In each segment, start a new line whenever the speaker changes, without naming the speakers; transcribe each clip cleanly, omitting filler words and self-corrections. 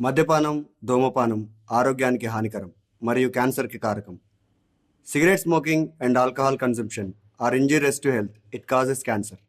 మద్యపానం, ధూమపానం ఆరోగ్యానికి హానికరం మరియు క్యాన్సర్కి కారకం. Cigarette smoking and alcohol consumption are injurious to health. It causes cancer.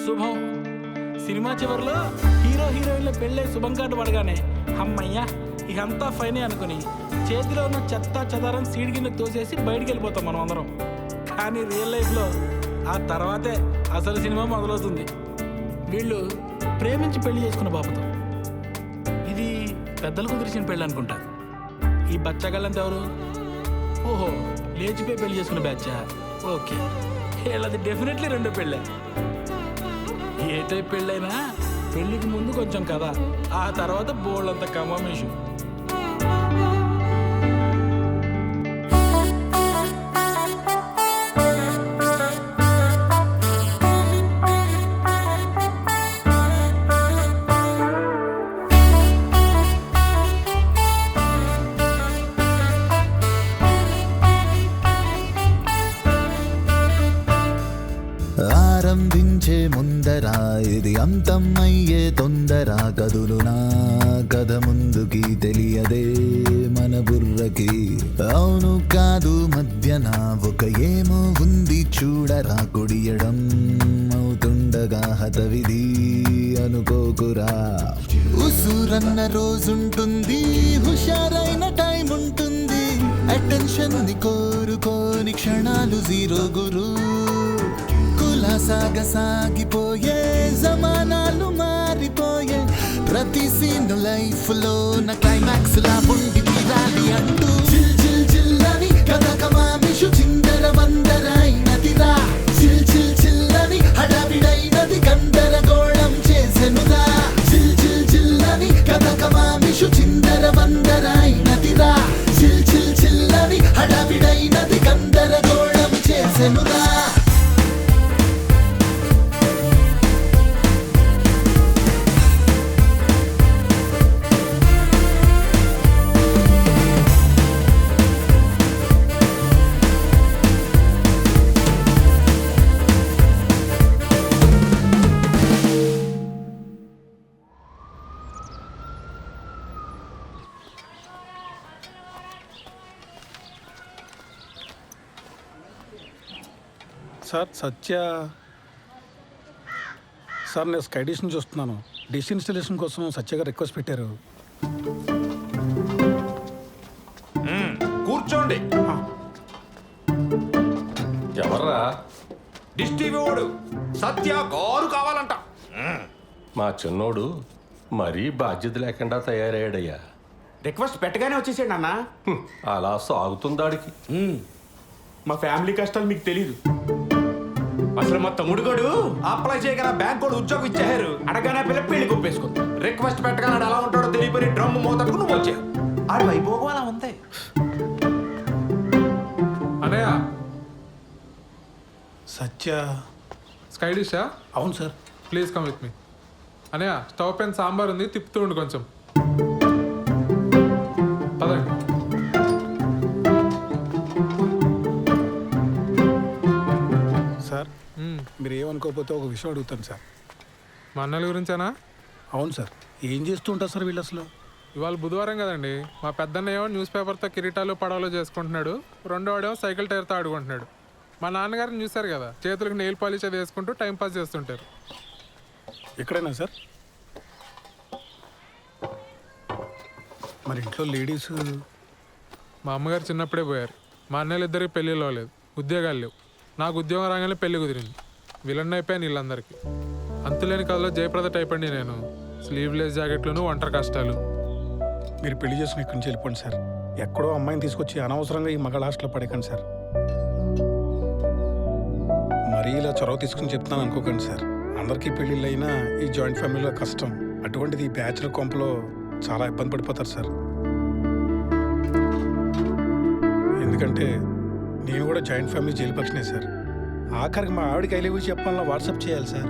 శుభం. సినిమా చివరిలో హీరో హీరోయిన్ల పెళ్ళే శుభం కార్డు పడగానే అమ్మయ్యా ఇకంతా ఫైనే అనుకుని చేతిలో ఉన్న చెత్త చెదారం సీడ్ కింద తోసేసి బయటికి వెళ్ళిపోతాం మనం అందరం. కానీ రియల్ లైఫ్లో ఆ తర్వాతే అసలు సినిమా మొదలవుతుంది. వీళ్ళు ప్రేమించి పెళ్లి చేసుకున్న బాబుతో. ఇది పెద్దలు కుదిరిచిన పెళ్ళి అనుకుంటా. ఈ బచ్చగాళ్ళంతా ఎవరు? ఓహో, లేచిపోయి పెళ్లి చేసుకున్న బ్యాచా? ఓకే, వీళ్ళది డెఫినెట్లీ రెండో పెళ్ళే. ఏ టైప్ పెళ్ళైనా పెళ్లికి ముందు కొంచెం కదా, ఆ తర్వాత బోల్డ్ అంత కమామేషు.
ఆరంభించే ముందరా ఇది అంతమయ్యే తొందర, కదులు నా కథ ముందుకి తెలియదే మన బుర్రకి. అవును కాదు మధ్యన ఒక ఏమో ఉంది చూడరా, కుడియడం అవుతుండగా హతవిధి అనుకోకురా. ఉసురన్న రోజుంటుంది, హుషారైన టైం ఉంటుంది, అటెన్షన్ ని కోరుకోని క్షణాలు జీరో గురు. సాగిపోయే జమానాలు మారిపోయే, ప్రతి సీన్ లైఫ్ లో నా క్లైమాక్స్ లా ఉండి తీరాలి అంటూ జిల్ జిల్ జిల్లని కథకమామిషు చిందర వందరైనదిరా. జిల్ జిల్ జిల్లని హడావిడైనది గందరగోళం చేసెనురా. జిల్ జిల్ జిల్లని కథకమామిషు చిందర వందరైనదిరా. జిల్ జిల్ జిల్లని హడావిడైనది గందరగోళం చేసెనురా.
సార్ సత్య సార్, నేను స్కై డిష్ నుంచి వస్తున్నాను. డిష్ ఇన్స్టాలేషన్ కోసం సత్య గారు రిక్వెస్ట్ పెట్టారు.
కూర్చోండి.
ఎవర్రా?
డిష్ టీవీ వాడు సత్య గారు కావాలంట.
మా చిన్నోడు మరీ బాధ్యత లేకుండా తయారయ్యాడయ్యా.
రిక్వెస్ట్ పెట్టగానే వచ్చేసాడు అన్న.
అలా సాగుతుందాడికి.
మా ఫ్యామిలీ కష్టాలు మీకు తెలీదు. అసలు మా తమ్ముడు గడు అప్లై చేయగల బ్యాంక్ కూడా ఉద్యోగం ఇచ్చారు. అడగానే పిల్ల పెళ్లి కుప్పేసుకుంది. రిక్వెస్ట్ పెట్టగానే ఎలా ఉంటాడో తెలియపోయి డ్రమ్ మోతడుకు నువ్వు వచ్చావు. ఆడి వైభోగం అలా ఉంది.
అనయ్య,
సత్య
స్కై డిషా?
అవును sir.
Please come with me. అనయ్య, స్టవ్ పైన సాంబార్ ఉంది, తిప్పుతూ ఉండు కొంచెం. పదండి.
సార్, మీరు ఏమనుకోకపోతే ఒక విషయం అడుగుతాను సార్.
మా అన్నల గురించేనా?
అవును సార్. ఏం చేస్తూ ఉంటారు సార్ వీళ్ళు అసలు?
ఇవాళ బుధవారం కదండి. మా పెద్దన్న ఏమో న్యూస్ పేపర్తో కిరీటాలు పడవలు చేసుకుంటున్నాడు, రెండో వాడేమో సైకిల్ టైర్తో ఆడుకుంటున్నాడు. మా నాన్నగారిని చూశారు కదా, చేతులకు నెయిల్ పాలిష్ అది వేసుకుంటూ టైంపాస్ చేస్తుంటారు.
ఎక్కడైనా సార్? మరి ఇంట్లో లేడీస్?
మా అమ్మగారు చిన్నప్పుడే పోయారు. మా అన్నయ్యలు ఇద్దరికి పెళ్ళిళ్ళు అవ్వలేదు, ఉద్యోగాలు లేవు. నాకు ఉద్యోగం రాగానే పెళ్లి కుదిరింది. విలన్ అయిపోయాను వీళ్ళందరికీ. అంతులేని కథలో జయప్రద టైప్ అండి నేను. స్లీవ్లెస్ జాకెట్లను, ఒంటరి కష్టాలు.
మీరు పెళ్లి చేసుకుని ఇక్కడి నుంచి వెళ్ళిపోండి సార్. ఎక్కడో అమ్మాయిని తీసుకొచ్చి అనవసరంగా ఈ మగాళ్ళ హాస్టల్లో పడేకండి సార్. మరీ ఇలా చొరవ తీసుకుని చెప్తున్నాను అనుకోకండి సార్. అందరికీ పెళ్ళిళ్ళు అయినా ఈ జాయింట్ ఫ్యామిలీలో కష్టం. అటువంటిది ఈ బ్యాచులర్ కొంపలో చాలా ఇబ్బంది పడిపోతారు సార్. ఎందుకంటే నేను కూడా జాయింట్ ఫ్యామిలీ జైలు పక్షనే సార్. ఆఖరికి మా ఆవిడకి ఐ లవ్ యూ చెప్పాలన్నా వాట్సాప్ చేయాలి సార్.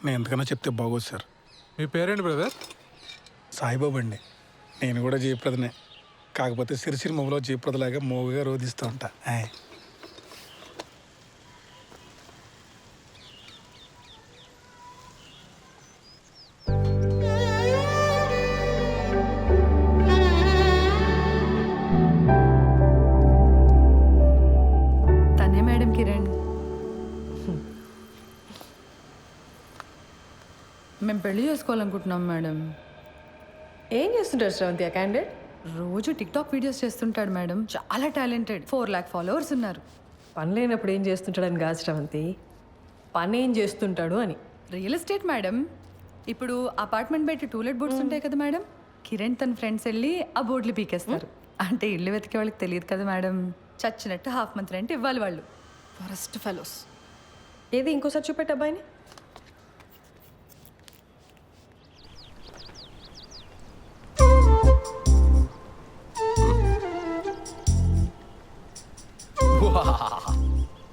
నేను ఎంతకన్నా చెప్తే బాగోదు సార్.
మీ పేరేంటి బ్రదర్?
సాయిబాబు అండి. నేను కూడా జయప్రదనే, కాకపోతే సిరిసిరి మొబలో జయప్రదలాగా మోగుగా రోధిస్తూ ఉంటా.
తనే మేడం కిరణ్. మేము పెళ్లి చేసుకోవాలనుకుంటున్నాం మేడం.
ఏం చేస్తుంటారు శ్రవంతి ఆ క్యాండిడేట్?
రోజు టిక్టాక్ వీడియోస్ చేస్తుంటాడు మేడం. చాలా టాలెంటెడ్. 4 lakh ఫాలోవర్స్ ఉన్నారు.
పని లేనప్పుడు ఏం చేస్తుంటాడని కాదు శ్రవంతి, పని ఏం చేస్తుంటాడు అని.
Real estate madam. ఇప్పుడు అపార్ట్మెంట్ బయట టూలెట్ బోర్డ్స్ ఉంటాయి కదా మేడం, కిరణ్ తన ఫ్రెండ్స్ వెళ్ళి ఆ బోర్డులు పీకేస్తారు. అంటే ఇల్లు వెతికే వాళ్ళకి తెలియదు కదా మేడం, చచ్చినట్టు హాఫ్ మంత్ రెంట్ ఇవ్వాలి వాళ్ళు. Forest fellows.
ఏది ఇంకోసారి చూపెట్టు అబ్బాయిని.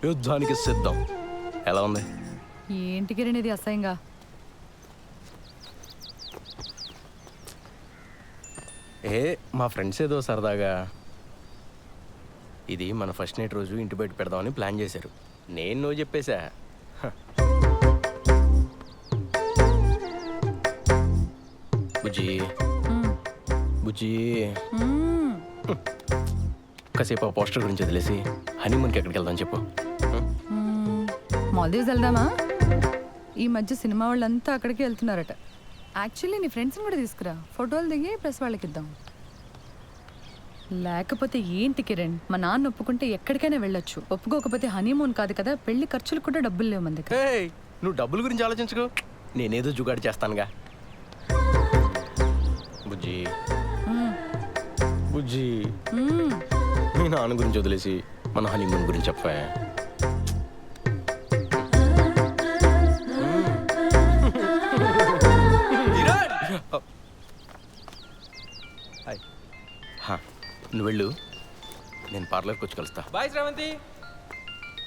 యుద్ధానికి సిద్ధం. ఎలా ఉంది?
ఏంటి కిరణ్ ఇది అసహ్యంగా?
మా ఫ్రెండ్స్ ఏదో సరదాగా ఇది మన ఫస్ట్ నైట్ రోజు ఇంటి బయట పెడదామని ప్లాన్ చేశారు. నేను నువ్వు చెప్పేశా. బుజ్జి బుజ్జి కాసేపు ఆ పోస్టర్ గురించి వదిలేసి హనీమూన్కి ఎక్కడికి వెళ్దాం చెప్పు.
మాల్దీవ్స్ వెళ్దామా? ఈ మధ్య సినిమా వాళ్ళంతా అక్కడికి వెళ్తున్నారట. యాక్చువల్లీ నీ ఫ్రెండ్స్ని కూడా తీసుకురా, ఫోటోలు దిగి ప్రెస్ వాళ్ళకి ఇద్దాం. లేకపోతే ఏంటి కిరణ్, మా నాన్న ఒప్పుకుంటే ఎక్కడికైనా వెళ్ళొచ్చు, ఒప్పుకోకపోతే హనీమూన్ కాదు కదా, పెళ్లి ఖర్చులు కూడా డబ్బులు లేవు మన దగ్గర.
నువ్వు డబ్బుల గురించి ఆలోచించుకో, నేనేదో జుగాడు చేస్తానుగా. బుజ్జి బుజ్జి మీ నాన్న గురించి వదిలేసి మన హనీమూన్ గురించి చెప్పా. నువ్వు వెళ్ళు, నేను పార్లర్కి వచ్చి కలుస్తా.
బాయ్ శ్రవంతి.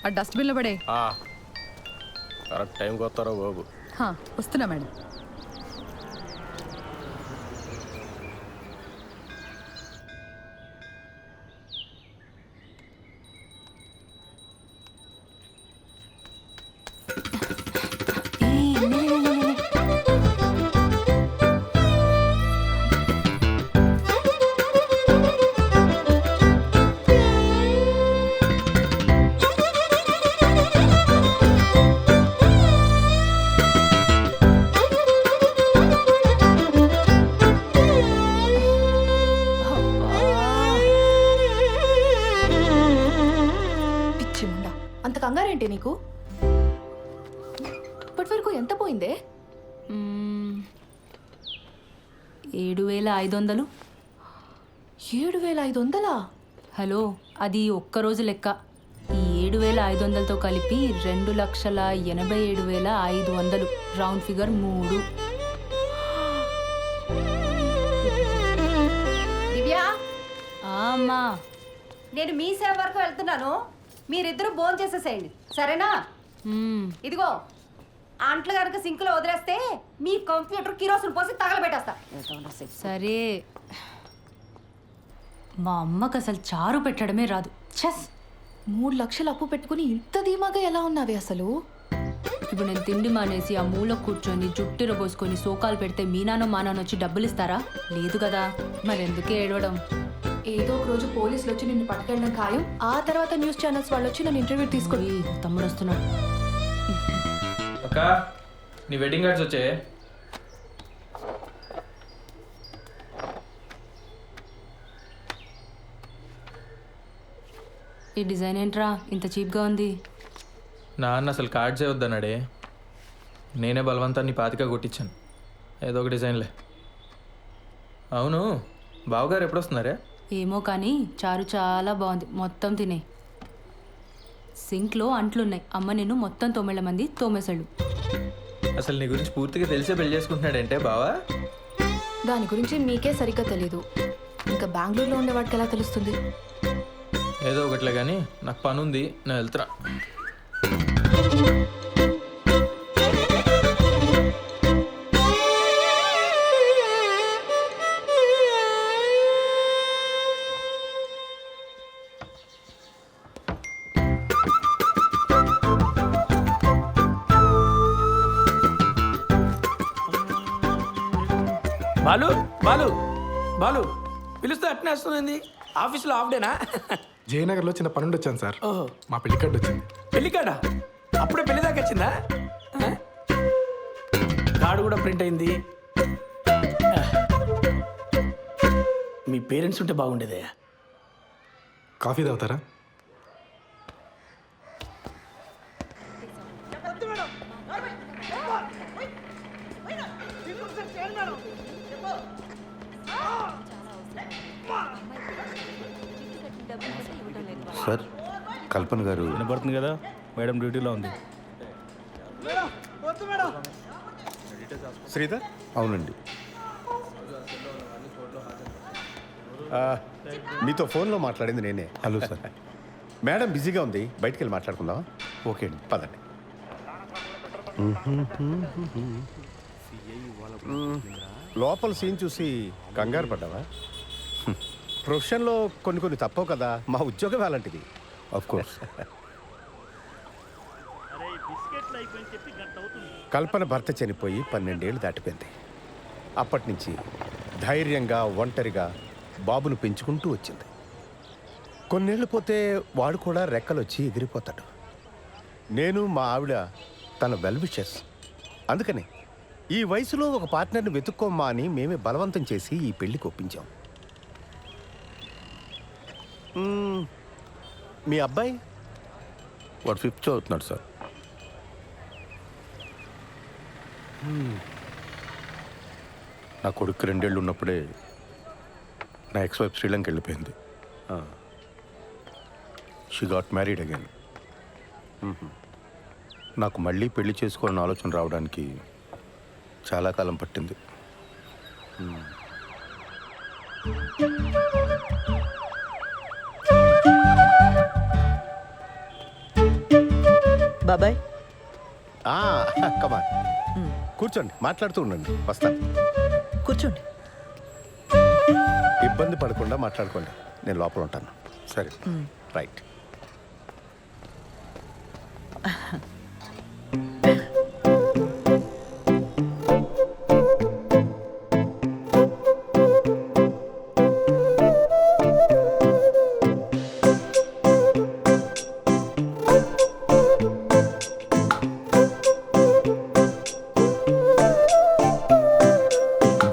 ఆ డస్ట్బిన్లో పడే.
కరెక్ట్ టైంకి వస్తారో బాబు.
వస్తున్నా మేడం.
అంత కంగారేంటి నీకు? ఇప్పటి వరకు ఎంత పోయిందే?
7,500.
7,500?
హలో, అది ఒక్కరోజు లెక్క. ఈ 7,500తో కలిపి 2,87,500. Round figure 3.
దివ్య,
అమ్మా,
నేను మీ సేవ వరకు వెళ్తున్నాను, మీరిద్దరూ భోజనం చేసేసేయండి సరేనా? ఇదిగో అంట్లు కనుక సింక్లో వదిలేస్తే మీ కంప్యూటర్ కిరోసిన్ పోసి తగలబెట్టేస్తా.
సరే. మా అమ్మకు అసలు చారు పెట్టడమే రాదు. చెస్.
3 లక్షలు అప్పు పెట్టుకుని ఇంత ధీమాగా ఎలా ఉన్నావే అసలు?
ఇప్పుడు నేను తిండి మానేసి ఆ మూల కూర్చొని జుట్టిర పోసుకొని సోకాలు పెడితే మీ నాన్న మా నాన్న వచ్చి డబ్బులు ఇస్తారా? లేదు కదా, మరెందుకే ఏడవడం?
ఏదో ఒక రోజు పోలీసులు వచ్చి నిన్ను పట్టుకెళ్ళడం ఖాయం. ఆ తర్వాత న్యూస్ ఛానల్స్ వాళ్ళు వచ్చి నన్ను ఇంటర్వ్యూ తీసుకొని.
తమ్ముడు వస్తున్నాడు.
అక్క నీ వెడ్డింగ్ కార్డ్స్ వచ్చే.
ఈ డిజైన్ ఏంట్రా ఇంత చీప్గా ఉంది?
నాన్న అసలు కార్డ్సే వద్దన్నాడే. నేనే బలవంతాన్ని పాతిక కొట్టించాను. ఏదో ఒక డిజైన్లే. అవును, బావగారు ఎప్పుడు వస్తున్నారే?
ఏమో కానీ చారు చాలా బాగుంది, మొత్తం తినే. సింక్లో అంట్లున్నాయి, అమ్మ నిన్ను మొత్తం 9 మంది తోమేశాడు.
అసలు నీ గురించి పూర్తిగా తెలిసే పెళ్లి చేసుకుంటున్నాడంటే బావా?
దాని గురించి మీకే సరిగ్గా తెలీదు, ఇంకా బెంగళూరులో ఉండేవాడికి ఎలా తెలుస్తుంది?
ఏదో ఒకట్లే కానీ నాకు పని ఉంది, నేను వెళ్తున్నా.
బాలు బాలు బాలు పిలుస్తే అట్నే వస్తుంది. ఆఫీస్లో హాఫ్ డేనా?
జయనగర్లో చిన్న పని ఉండి వచ్చాను సార్.
ఓహో,
మా పెళ్లి కార్డు వచ్చింది.
పెళ్లి కాడా? అప్పుడే పెళ్లి దాకా వచ్చిందా? కార్డు కూడా ప్రింట్ అయింది. మీ పేరెంట్స్ ఉంటే బాగుండేదే.
కాఫీ తాగుతారా?
సార్, కల్పన గారు.
వినపడుతుంది కదా, మేడం డ్యూటీలో ఉంది.
శ్రీధర్? అవునండి. మీతో ఫోన్లో మాట్లాడింది నేనే. Hello sir. మేడం బిజీగా ఉంది, బయటికి వెళ్ళి మాట్లాడుకుందాం. ఓకే అండి, పదండి. లోపల సీన్ చూసి కంగారు పడ్డావా? ప్రొఫెషన్లో కొన్ని తప్పవు కదా, మా ఉద్యోగం అలాంటిది. Of course. కల్పన భర్త చనిపోయి 12 ఏళ్ళు దాటిపోయింది. అప్పటి నుంచి ధైర్యంగా ఒంటరిగా బాబును పెంచుకుంటూ వచ్చింది. కొన్నేళ్ళు పోతే వాడు కూడా రెక్కలొచ్చి ఎగిరిపోతాడు. నేను మా ఆవిడ తన వెల్ విషెస్. అందుకని ఈ వయసులో ఒక పార్ట్నర్ని వెతుక్కోమ్మా అని మేమే బలవంతం చేసి ఈ పెళ్లికి ఒప్పించాం. మీ అబ్బాయి? వాడు 5th చదువుతున్నాడు సార్. నా కొడుకు 2 ఏళ్ళు ఉన్నప్పుడే నా ఎక్స్ వైఫ్ శ్రీలంక వెళ్ళిపోయింది. She got married again. నాకు మళ్ళీ పెళ్లి చేసుకోవాలని ఆలోచన రావడానికి చాలా కాలం పట్టింది.
బాబాయ్,
కమా, కూర్చోండి, మాట్లాడుతూ ఉండండి, వస్తాను.
కూర్చోండి.
ఇబ్బంది పడకుండా మాట్లాడుకోండి, నేను లోపల ఉంటాను. సరే, రైట్.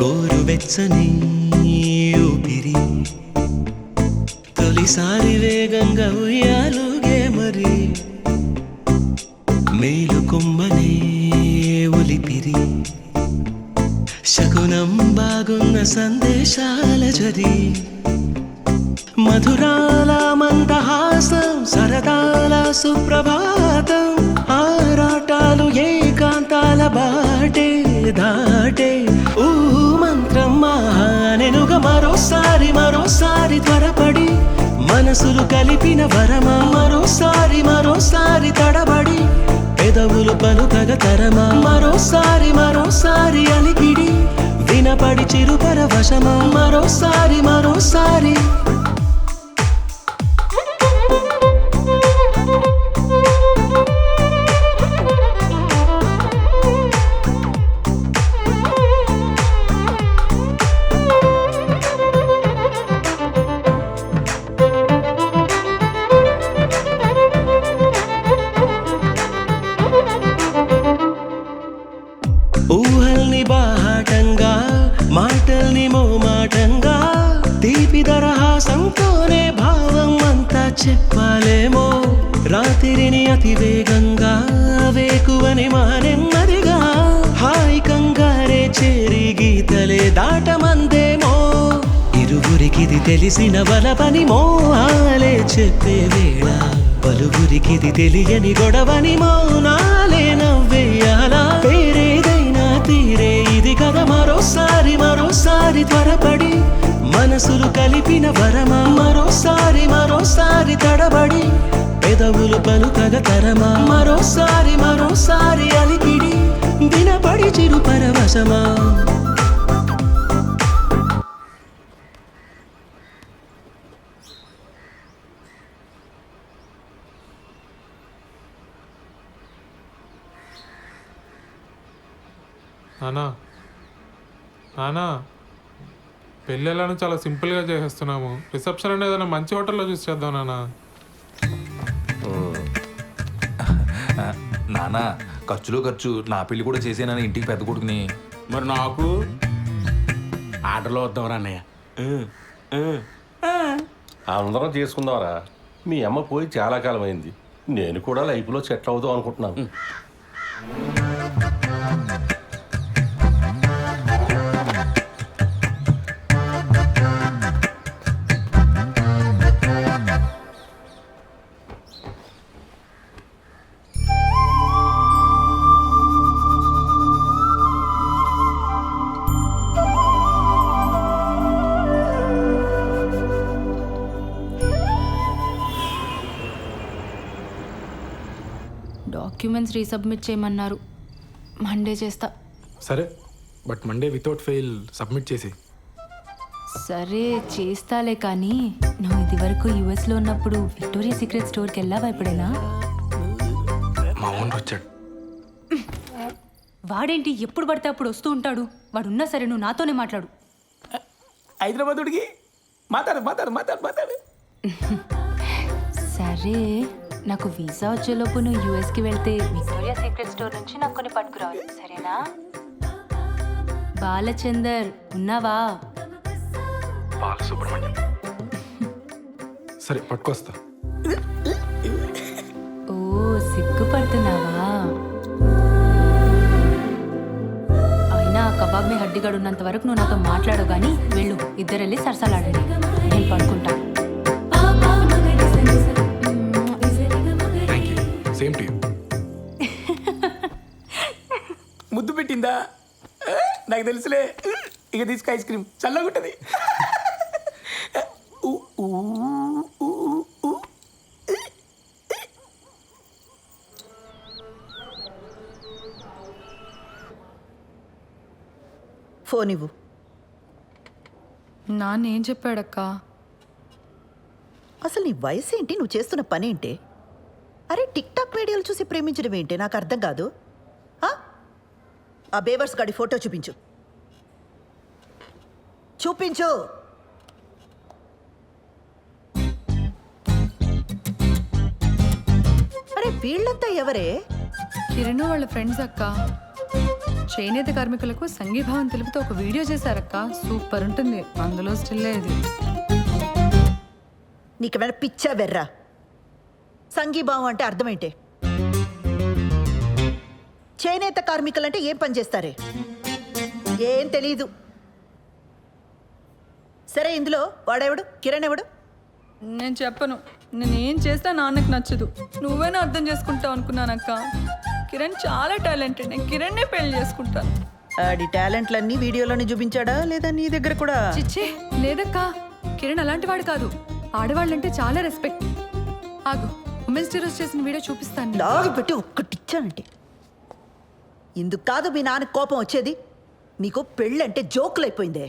గోరువెచ్చని ఊపిరి తొలిసారి వేగంగా ఉయ్యాలుగే మరి, మేలు కొమ్మనే ఒలిపిరి శకునం బాగున్న సందేశాల జరి, మధురాల మందహాసం సరదాల సుప్రభాతం, ఆరాటాలు ఏకాంతాల బాటే దాటే ఊ మంత్రం మానెనుగ మరోసారి మరోసారి త్వరపడి, మనసులు కలిపిన వరమా మరోసారి మరోసారి తడబడి, పెదవులు పలుకగ తరమా మరోసారి మరోసారి అలికిడి, వినపడి చిరుపర వశమా మరోసారి మరోసారి. ఊహల్ని బాహాటంగా మాటల్ని మోమాటంగా తీపి దరహాసంతోనే భావం అంతా చెప్పాలేమో రాత్రిని అతివేగంగా వేకువని మారెమ్మదిగా హాయి కంగారే చేరి గీతలే దాటమందేమో ఇరువురికిది తెలిసిన వలపని మోహాలే చెప్పే వేళ పలువురికిది తెలియని గొడవని మౌనాలే నవ్వేయాలా పేరేదైనా తీరే ఇది కదా మరోసారి మరోసారి త్వరపడి మనసులు కలిపిన వరమా మరోసారి మరోసారి తడబడి పెదవులు పలుకగ తరమా మరోసారి మరోసారి అలికిడి వినపడి చిరు పరవశమా
నానా నానా పెళ్ళిళ్ళను చాలా సింపుల్గా చేసేస్తున్నాము రిసెప్షన్ అనేది ఏదైనా మంచి హోటల్లో చూసి చేద్దాం నానా.
నానా ఖర్చులో ఖర్చు నా పెళ్లి కూడా చేసేనని ఇంటికి పెద్ద కొడుకుని.
మరి నాకు ఆర్డర్లో వద్దాం అన్నయ్య.
అందరం చేసుకుందాంరా. మీ అమ్మ పోయి చాలా కాలం అయింది. నేను కూడా లైఫ్లో సెటిల్ అవుదాం అనుకుంటున్నాను.
డాక్యుమెంట్స్ రీసబ్మిట్ చేయమన్నారు. మండే చేస్తా.
సరే, but Monday without fail submit చేసి.
సరే చేస్తాలే, కానీ నువ్వు ఇది వరకు యుఎస్లో ఉన్నప్పుడు విక్టోరియా సీక్రెట్ స్టోర్కి వెళ్ళావా ఎప్పుడైనా?
మా ఓనర్ వచ్చాడు.
వాడేంటి ఎప్పుడు పడితే అప్పుడు వస్తూ ఉంటాడు? వాడున్నా సరే నువ్వు నాతోనే మాట్లాడు.
హైదరాబాద్కి మాట్లాడు.
సరే, నాకు వీసా వచ్చేలోపు నువ్వు యూఎస్కి వెళ్తే విక్టోరియా సీక్రెట్ స్టోర్ నుంచి నాకు కొన్ని పట్టుకురావాలి, సరేనా? బాలచందర్ ఉన్నావా?
బాలసుబ్రహ్మణ్యం. సరే పట్టుకొస్తా.
ఓ సిగ్గుపడుతున్నావా? అయినా కబాబ్ మీ హడ్డిగాడు ఉన్నంత వరకు నువ్వు నాతో మాట్లాడవు, కానీ వెళ్ళు, ఇద్దరెళ్ళి సరసాలాడండి, నేను పడుకుంటా.
Same to you. ముద్దు పెట్టిందా? నాకు తెలుసులే. ఇక తీసుకు ఐస్ క్రీమ్ చల్లగుంటది.
ఫోన్ ఇవ్వు.
నాన్న ఏం చెప్పాడక్క?
అసలు నీ వయసు ఏంటి? నువ్వు చేస్తున్న పని ఏంటి? అరే టిక్ టాక్ వీడియోలు చూసి ప్రేమించడం ఏంటి? నాకు అర్థం కాదు. ఆ బేవర్స్ గాడి ఫోటో చూపించు. అరే వీళ్ళంతా ఎవరే?
కిరణ్ వాళ్ళ ఫ్రెండ్స్ అక్క. చేనేత కార్మికులకు సంఘీభావం తెలుపుతూ ఒక వీడియో చేశారక్క. సూపర్ ఉంటుంది. అందులో స్టిల్ ఇది.
నీకేమైనా పిచ్చా బెర్రా? సంఘీభావం అంటే అర్థమేంటి? చేనేత కార్మికులంటే ఏం పని చేస్తారే? ఏం తెలీదు. సరే, ఇందులో వాడెవడు? కిరణ్ ఎవడు?
నేను చెప్పను. నేనేం చేస్తా నాన్నకు నచ్చదు. నువ్వేనా అర్థం చేసుకుంటావు అనుకున్నానక్క. కిరణ్ చాలా టాలెంటెడ్. నేను కిరణ్నే పెళ్లి చేసుకుంటాను.
ఆడి టాలెంట్లన్నీ వీడియోలోనే చూపించాడా లేదా నీ దగ్గర కూడా?
చిచ్చే లేదక్క. కిరణ్ అలాంటి వాడు కాదు. ఆడవాళ్ళంటే చాలా రెస్పెక్ట్. ఆగు, ఉమెన్స్ డే రోజు చేసిన వీడియో చూపిస్తాను.
లాగి పెట్టి ఒక్కటిచ్చానంటే ఇందుకు కాదు మీ నాన్న కోపం వచ్చేది. నీకు పెళ్ళంటే జోకులైపోయిందే.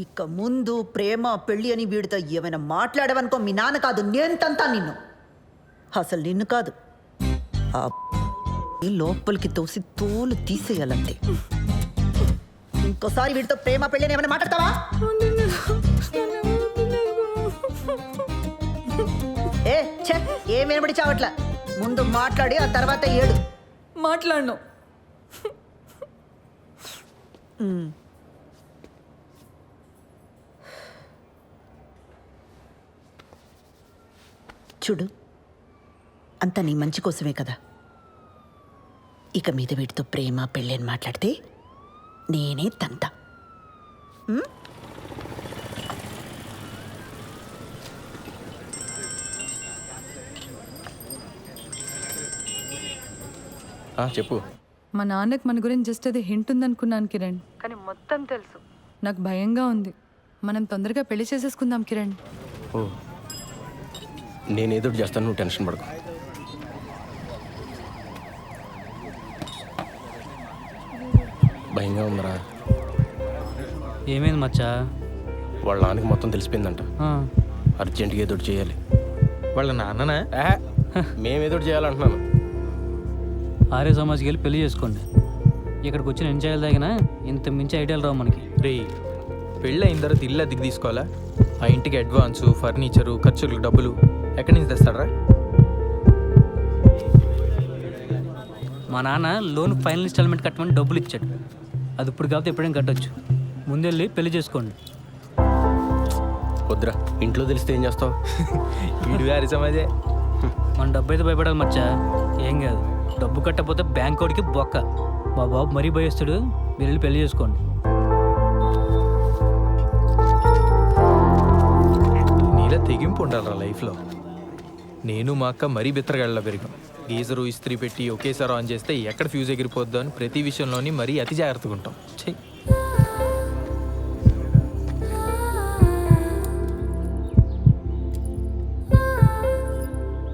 ఇక ముందు ప్రేమ పెళ్ళి అని వీడితో ఏమైనా మాట్లాడవనుకో, మీ నాన్న కాదు నేను తంతా నిన్ను. అసలు నిన్ను కాదు, ఆ లోపలికి తోసి తోలు తీసేయాలంటే. ఇంకోసారి వీడితో ప్రేమ పెళ్ళి ఏమైనా మాట్లాడతావా? ఏం వినబడి చావట్లా. ముందు మాట్లాడి ఆ తర్వాత ఏడు.
మాట్లాడను.
చూడు, అంతా నీ మంచి కోసమే కదా. ఇక మీద వీటితో ప్రేమ పెళ్ళి అని మాట్లాడితే నేనే తంత.
చెప్పు.
మా నాన్నకు మన గురించి జస్ట్ అది హింట్ ఉందనుకున్నాను కిరణ్, కానీ మొత్తం తెలుసు. నాకు భయంగా ఉంది. మనం తొందరగా పెళ్లి చేసేసుకుందాం కిరణ్.
ఓ, నేనేదో చేస్తాను, నువ్వు టెన్షన్ పడకు. భయంగా ఉందరా.
ఏమైంది మచ్చా?
వాళ్ళ నాన్నకి మొత్తం తెలిసిపోయిందంట. అర్జెంటుగా ఏదో చేయాలి.
వాళ్ళ నాన్ననా?
మేమేదో చేయాలంటున్నాను.
ఆర్య సమాజ్కి వెళ్ళి పెళ్లి చేసుకోండి. ఇక్కడికి వచ్చి నేను చేయాలి తగిన ఇంత మించి ఐడియాలు రావు మనకి. రే, పెళ్ళి అయిన తర్వాత ఇల్లు అద్దెకి తీసుకోవాలా? ఆ ఇంటికి అడ్వాన్సు, ఫర్నిచరు, ఖర్చులకు డబ్బులు ఎక్కడి నుంచి తెస్తాడరా? మా నాన్న లోన్ ఫైనల్ ఇన్స్టాల్మెంట్ కట్టమని డబ్బులు ఇచ్చాడు. అది ఇప్పుడు కాకపోతే ఎప్పుడైనా కట్టొచ్చు. ముందెళ్ళి పెళ్లి చేసుకోండి.
వద్దురా, ఇంట్లో తెలిస్తే ఏం చేస్తావు?
వీడు గారి సమాజే. మన డబ్బు అయితే భయపడాలి మచ్చా. ఏం కాదు, డబ్బు కట్టకపోతే బ్యాంక్ వాడికి బొక్క. మా బాబు మరీ భయస్తాడు. మీరు వెళ్ళి పెళ్లి చేసుకోండి. నీలా తెగింపు ఉండాలరా లైఫ్లో. నేను మా అక్క మరీ బిత్తరగాళ్ళ పెరిగాం. గీజరు ఇస్త్రీ పెట్టి ఒకేసారి ఆన్ చేస్తే ఎక్కడ ఫ్యూజ్ ఎగిరిపోద్దో అని ప్రతి విషయంలోని మరీ అతి జాగ్రత్తగా ఉంటాం. చెయ్యి.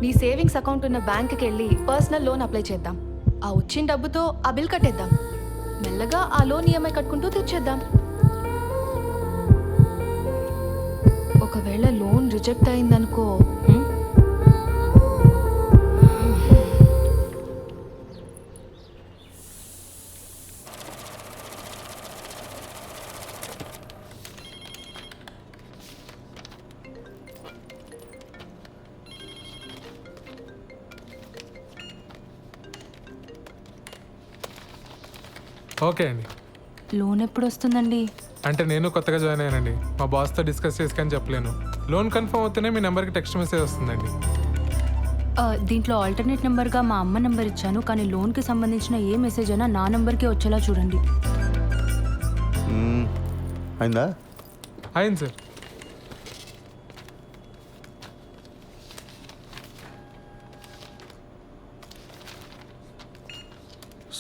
నీ సేవింగ్స్ అకౌంట్ ఉన్న బ్యాంక్కి వెళ్ళి పర్సనల్ లోన్ అప్లై చేద్దాం. ఆ వచ్చిన డబ్బుతో ఆ బిల్ కట్టేద్దాం. మెల్లగా ఆ లోన్ ఈఎంఐ కట్టుకుంటూ తెచ్చేద్దాం. ఒకవేళ లోన్ రిజెక్ట్ అయిందనుకో,
ఓకే అండి.
లోన్ ఎప్పుడు వస్తుందండి?
అంటే నేను కొత్తగా జాయిన్ అయ్యానండి. మా బాస్తో డిస్కస్ చేసుకొని చెప్పలేను. లోన్ కన్ఫర్మ్ అవుతూనే మీ నెంబర్కి టెక్స్ట్ మెసేజ్ వస్తుందండి.
దీంట్లో ఆల్టర్నేట్ నెంబర్గా మా అమ్మ నెంబర్ ఇచ్చాను, కానీ లోన్కి సంబంధించిన ఏ మెసేజ్ అయినా నా నెంబర్కే వచ్చేలా చూడండి.
అయిందా?
అయింది సార్.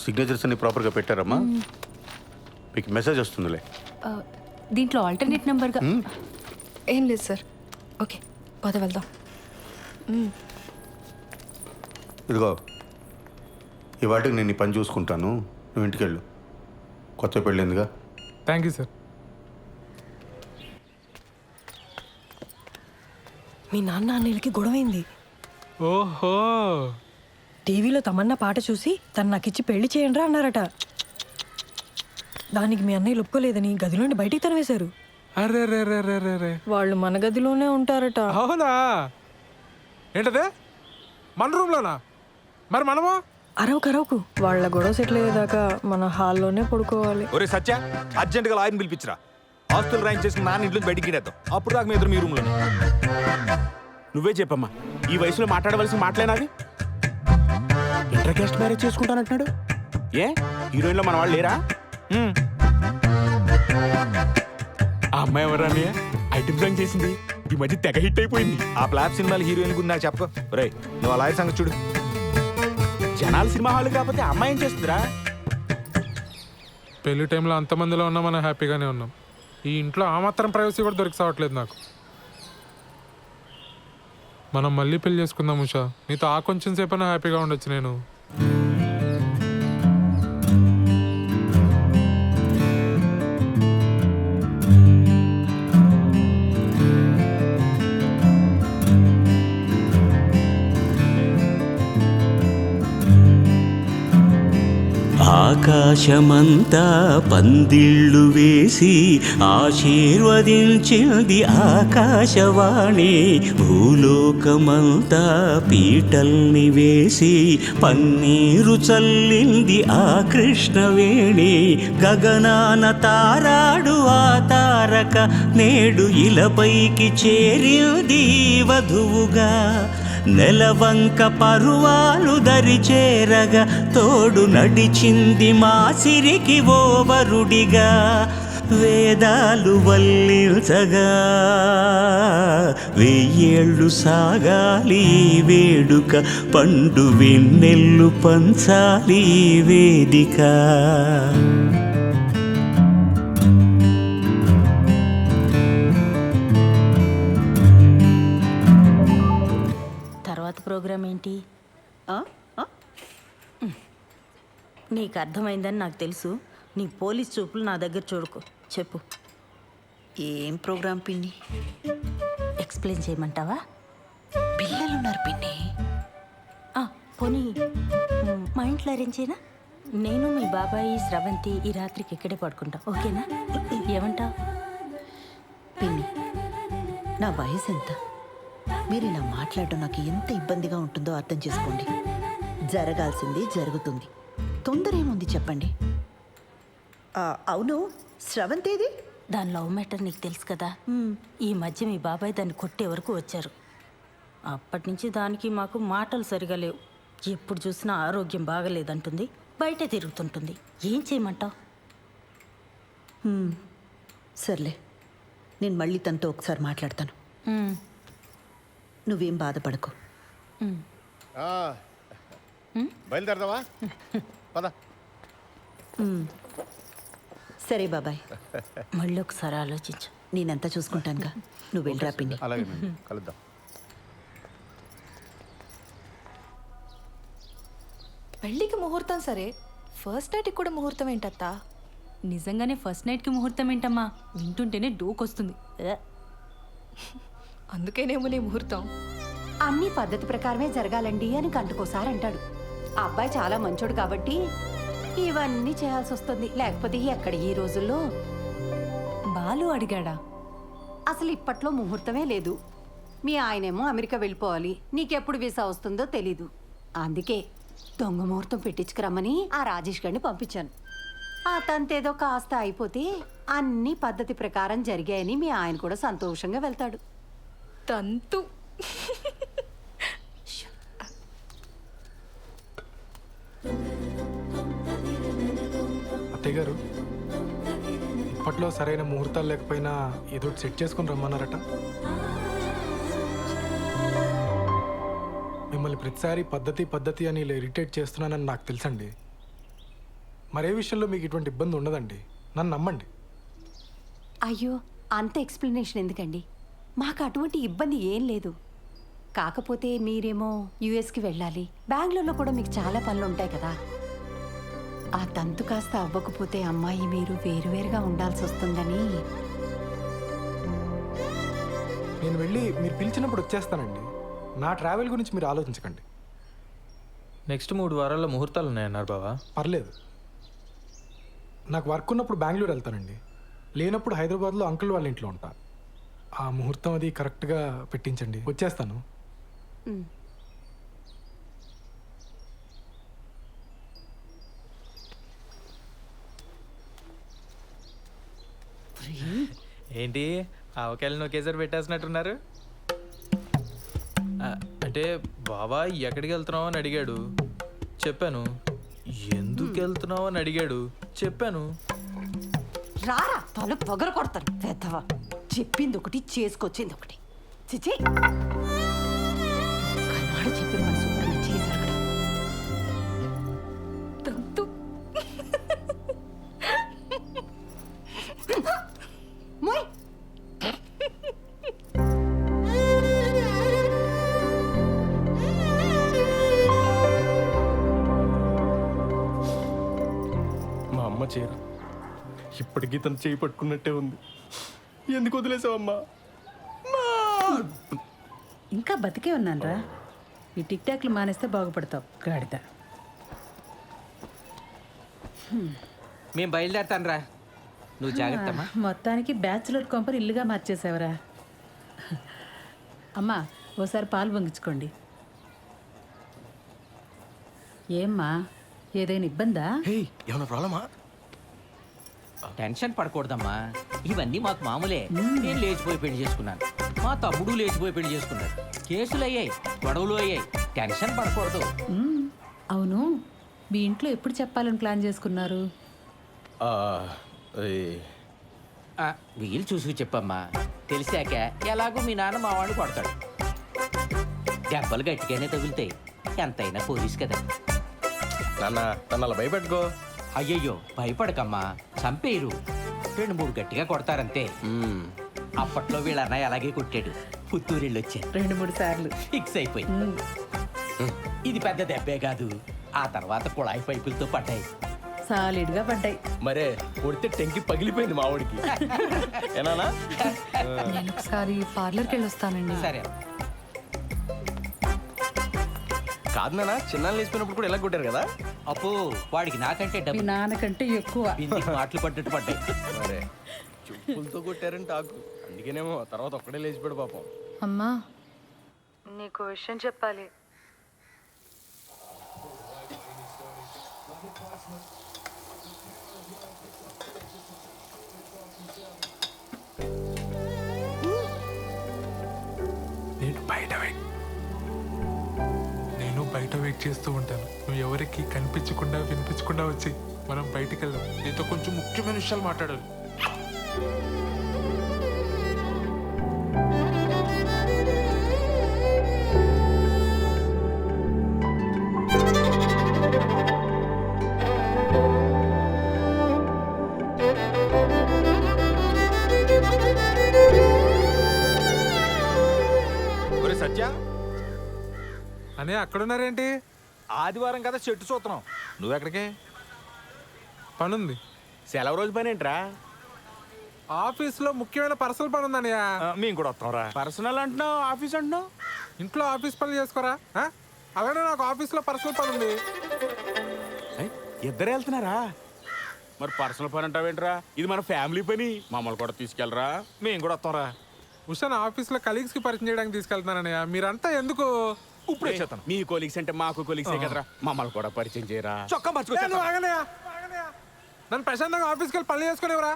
సిగ్నేచర్స్ అన్ని ప్రాపర్గా పెట్టారమ్మా? మీకు మెసేజ్ వస్తుందిలే.
దీంట్లో ఆల్టర్నేట్ నెంబర్గా
ఏం లేదు సార్. ఓకే, పద వెళ్దాం.
ఇదిగో, ఈ వాటికి నేను ఈ పని చూసుకుంటాను, నువ్వు ఇంటికి వెళ్ళు. కొత్త పెళ్ళిందిగా.
Thank you sir.
మీ నాన్న అన్నయ్యలకి గొడవైంది.
ఓహో,
టీవీలో తమన్నా పాట చూసి తను నాకిచ్చి పెళ్లి చేయండిరా అన్నారట. దానికి మీ అన్నయ్యలు ఒప్పుకోలేదని గదిలోండి బయటికి తరివేశారు.
అరే రే రే రే రే రే.
వాళ్ళు మన గదిలోనే ఉంటారట.
అవునా? ఏంటదే, మన రూమ్లోనా? మరి మనము
అరవకు. వాళ్ళ గొడవ సెటిల్ అయ్యేదాకా మన హాల్లోనే పడుకోవాలి.
ఒరే సత్య, అర్జెంటుగా లాయర్ని పిలిపించరా. ఆస్తులు రాయింగ్ చేసుకుని నాన్న ఇంట్లో బయటికి గిడేద్దాం. అప్పుడు దాకా మీ ఎదురు మీ రూమ్లో.
నువ్వే చెప్పమ్మా, ఈ వయసులో మాట్లాడవలసిన మాటలేనాది? ఇంటర్ కాస్ట్ మ్యారేజ్ చేసుకుంటానంటున్నాడు. ఏ హీరోయిన్లో మన వాళ్ళు లేరా? ఆ అమ్మాయి ఎవరా? ఐటమ్ సాంగ్ చేసింది, ఈ మధ్య తెగ హిట్ అయిపోయింది.
ఆ ఫ్లాప్ సినిమాలు హీరోయిన్ గురించి నాకు చెప్పు. రే, నువ్వు ఆ లాయర్ సంగతి చూడు.
జనాలు సినిమా హాల్ కాకపోతే అమ్మాయి ఏం చేస్తుందిరా?
పెళ్లి టైంలో అంతమందిలో ఉన్నా మనం హ్యాపీగానే ఉన్నాం. ఈ ఇంట్లో ఆ మాత్రం ప్రైవసీ కూడా దొరికి సావట్లేదు నాకు. మనం మళ్ళీ పెళ్లి చేసుకుందాం ఉషా. నీతో ఆ కొంచెం సేపైనా హ్యాపీగా ఉండొచ్చు. నేను
ఆకాశమంతా పందిళ్ళు వేసి ఆశీర్వదించింది ఆకాశవాణి. భూలోకమంతా పీటల్ని వేసి పన్నీరు చల్లింది ఆ కృష్ణవేణి. గగనాన తారాడు ఆ తారక నేడు ఇలపైకి చేరింది వధువుగా. నెలవంక పరువాలు దరిచేరగా తోడు నడిచింది మా సిరికి ఓ వరుడిగా. వేదాలు వల్లించగా వెయ్యేళ్ళు సాగాలి ఈ వేడుక. పండు వెన్నెల్లు పంచాలి ఈ వేదిక.
తర్వాత ప్రోగ్రామ్ ఏంటి? నీకు అర్థమైందని నాకు తెలుసు. నీ పోలీస్ చూపులు నా దగ్గర చూడుకో. చెప్పు,
ఏం ప్రోగ్రాం పిన్ని?
ఎక్స్ప్లెయిన్ చేయమంటావా?
పిల్లలున్నారు పిన్ని.
పోనీ మా ఇంట్లో అరేంజ్ చేయనా? నేను మీ బాబాయి స్రవంతి ఈ రాత్రికి ఇక్కడే పడుకుంటా, ఓకేనా? ఏమంటావు?
పిన్ని, నా వయసు ఎంత? మీరు ఇలా మాట్లాడడం నాకు ఎంత ఇబ్బందిగా ఉంటుందో అర్థం చేసుకోండి. జరగాల్సింది జరుగుతుంది, తొందర ఏముంది చెప్పండి. అవును, స్రవంతేది?
దాని లవ్ మ్యాటర్ నీకు తెలుసు కదా. ఈ మధ్య మీ బాబాయ్ దాన్ని కొట్టే వరకు వచ్చారు. అప్పటి నుంచి దానికి మాకు మాటలు సరిగా లేవు. ఎప్పుడు చూసినా ఆరోగ్యం బాగలేదంటుంది, బయటే తిరుగుతుంటుంది. ఏం చేయమంటావు?
సర్లే, నేను మళ్ళీ తనతో ఒకసారి మాట్లాడతాను. నువ్వేం బాధపడకు.
బయలుదేరదావా? పద.
సరే బాబాయ్,
మళ్ళీ ఒకసారి ఆలోచించు.
నేనంతా చూసుకుంటానుగా, నువ్వు వెళ్ళరా పిన్ని.
అలాగే కలుద్దాం.
పెళ్ళికి ముహూర్తం సరే, ఫస్ట్ నైట్కి కూడా ముహూర్తం ఏంటత్తా?
నిజంగానే ఫస్ట్ నైట్కి ముహూర్తం ఏంటమ్మా? వింటుంటేనే డోకొస్తుంది.
అందుకేనేమో నీ ముహూర్తం.
అన్ని పద్ధతి ప్రకారమే జరగాలండి అని గంటకోసారి అంటాడు. ఆ అబ్బాయి చాలా మంచోడు కాబట్టి ఇవన్నీ చేయాల్సి వస్తుంది. లేకపోతే ఎక్కడ ఈ రోజుల్లో.
బాలు అడిగాడా?
అసలు ఇప్పట్లో ముహూర్తమే లేదు. మీ ఆయనేమో అమెరికా వెళ్ళిపోవాలి, నీకెప్పుడు వీసా వస్తుందో తెలీదు. అందుకే దొంగ ముహూర్తం పెట్టించుకురమ్మని ఆ రాజేష్ గారిని పంపించాను. ఆ తంతేదో కాస్త అయిపోతే అన్ని పద్ధతి ప్రకారం జరిగాయని మీ ఆయన కూడా సంతోషంగా వెళ్తాడు.
తంతు.
అత్తయ్య గారు, ఇప్పట్లో సరైన ముహూర్తాలు లేకపోయినా ఏదో సెట్ చేసుకుని రమ్మన్నారట. మిమ్మల్ని ప్రతిసారి పద్ధతి పద్ధతి అని ఇలా ఇరిటేట్ చేస్తున్నానని నాకు తెలుసండి. మరే విషయంలో మీకు ఇటువంటి ఇబ్బంది ఉండదండి, నన్ను నమ్మండి.
అయ్యో, అంత ఎక్స్ప్లెనేషన్ ఎందుకండి? మాకు అటువంటి ఇబ్బంది ఏం లేదు. కాకపోతే మీరేమో యుఎస్కి వెళ్ళాలి, బెంగళూరులో కూడా మీకు చాలా పనులు ఉంటాయి కదా. ఆ తంతు కాస్త అవ్వకపోతే అమ్మాయి మీరు వేరువేరుగా ఉండాల్సి వస్తుందని.
నేను వెళ్ళి మీరు పిలిచినప్పుడు వచ్చేస్తానండి. నా ట్రావెల్ గురించి మీరు ఆలోచించకండి.
నెక్స్ట్ 3 వారాల్లో ముహూర్తాలు ఉన్నాయన్నారు బావా.
పర్లేదు, నాకు వర్క్ ఉన్నప్పుడు బెంగళూరు వెళ్తానండి, లేనప్పుడు హైదరాబాద్లో అంకుల్ వాళ్ళ ఇంట్లో ఉంటా. ఆ ముహూర్తం అది కరెక్ట్గా పెట్టించండి, వచ్చేస్తాను.
ఏంటి ఆవకాయలను ఒకేసారి పెట్టేసినట్టున్నారు? అంటే బావా ఎక్కడికి వెళ్తున్నావు అని అడిగాడు, చెప్పాను. ఎందుకు వెళ్తున్నావు అని అడిగాడు, చెప్పాను.
రారా, తల పొగర కొడతాను పెద్దవా. చెప్పింది ఒకటి, చేసుకొచ్చింది ఒకటి. చిచి, కన్నాడు చెప్పిన మన శుభ్రంగా చేశారు కదా.
తంతు.
మోయ్.
మా అమ్మ చీర ఇప్పటికీ తను చేయి పట్టుకున్నట్టే ఉంది. ఎందుకు వదిలేసావమ్మా?
ఇంకా బతికే ఉన్నానరా. ఈ టిక్ టాక్లు మానేస్తే బాగుపడతావు గాడిద.
మేము బయలుదేరతాను రా, నువ్వు జాగ్రత్తమ్మా.
మొత్తానికి బ్యాచులర్ కొంపని ఇల్లుగా మార్చేసావరా. అమ్మా ఓసారి పాలు పొంగించుకోండి. ఏమ్మా ఏదైనా ఇబ్బందా?
ఏమన్నా ప్రాబ్లమా?
టెన్షన్ పడకూడదమ్మా, ఇవన్నీ మాకు మామూలే. నేను లేచిపోయి పెళ్లి చేసుకున్నాను, మా తమ్ముడు లేచిపోయి పెళ్లి చేసుకున్నాడు. కేసులు అయ్యాయి, గొడవలు అయ్యాయి, టెన్షన్ పడకూడదు.
అవును, మీ ఇంట్లో ఎప్పుడు చెప్పాలని ప్లాన్ చేసుకున్నారు?
వీలు చూసుకు చెప్పమ్మా, తెలిసాక ఎలాగో మీ నాన్న మా వాడిని కొడతాడు. దెబ్బలు గట్టిగానే తగులుతాయి, ఎంతైనా పోలీస్ కదా.
నాన్న తను అలా భయపెట్టుకో.
అయ్యయ్యో భయపడకమ్మా, చంపేరు. 2-3 గట్టిగా కొడతారంతే. అప్పట్లో వీళ్ళ అన్నయ్య అలాగే కొట్టాడు. పుత్తూరెళ్ళి వచ్చాను
2-3 సార్లు
ఫిక్స్ అయిపోయింది. ఇది పెద్ద దెబ్బే కాదు, ఆ తర్వాత కుళాయి పైపులతో పడ్డాయి.
సాలిడ్గా పడ్డాయి.
మరే కొడితే టెంకి పగిలిపోయింది మా వాడికి. ఏనానా?
నేను ఒకసారి పార్లర్కి వెళ్ళి వస్తానండి.
సరే.
కాదు నాన్న, చిన్నాళ్ళు వేసిపోయినప్పుడు కూడా ఎలా కొట్టారు కదా.
అప్పు వాడికి నాకంటే
మీ
డబ్బు
నాన్నకంటే ఎక్కువ.
బిందికి మాటలు పడ్డట్టు పడ్డాయి.
మరే చెప్పులతో కొట్టారంటే ఆకు, అందుకేనేమో తర్వాత ఒక్కడే లేచిపోయాడు పాపం.
అమ్మా నీకు విషయం చెప్పాలి.
నేను బయట వెయిట్ చేస్తూ ఉంటాను. నువ్వు ఎవరికి కనిపించకుండా వినిపించకుండా వచ్చి మనం బయటికి వెళ్దాం. నీతో కొంచెం ముఖ్యమైన విషయాలు మాట్లాడాలి.
ఒరే సత్య,
అనే అక్కడున్నారేంటి?
ఆదివారం కదా చెట్టు చూస్తున్నాం, నువ్వెక్కడికే?
పనుంది.
సెలవు రోజు పని ఏంట్రా?
ఆఫీస్లో ముఖ్యమైన పర్సనల్ పని ఉందన్నయ్య.
మేము కూడా వస్తాంరా. పర్సనల్ అంటున్నావు, ఆఫీస్ అంటున్నావు.
ఇంట్లో ఆఫీస్ పనులు చేసుకోరా? అలానే నాకు ఆఫీస్లో పర్సనల్ పని ఉంది.
ఇద్దరు వెళ్తున్నారా? మరి పర్సనల్ పని అంటావేంట్రా? ఇది మన ఫ్యామిలీ పని, మమ్మల్ని కూడా తీసుకెళ్ళరా, మేము కూడా వస్తాంరా.
ఉషాన్ ఆఫీస్లో కలీగ్స్కి పరిచయం చేయడానికి తీసుకెళ్తున్నానన్నయ్య. మీరంతా ఎందుకు?
ఇప్పుడు వచ్చేస్తాను. మీ కొలీగ్స్ అంటే మాకు కొలీగ్సే కదరా, మమ్మల్ని కూడా పరిచయం చేయరా. చొక్కా
నన్ను ప్రశాంతంగా ఆఫీస్కి వెళ్ళి పనులు చేసుకునేవరా?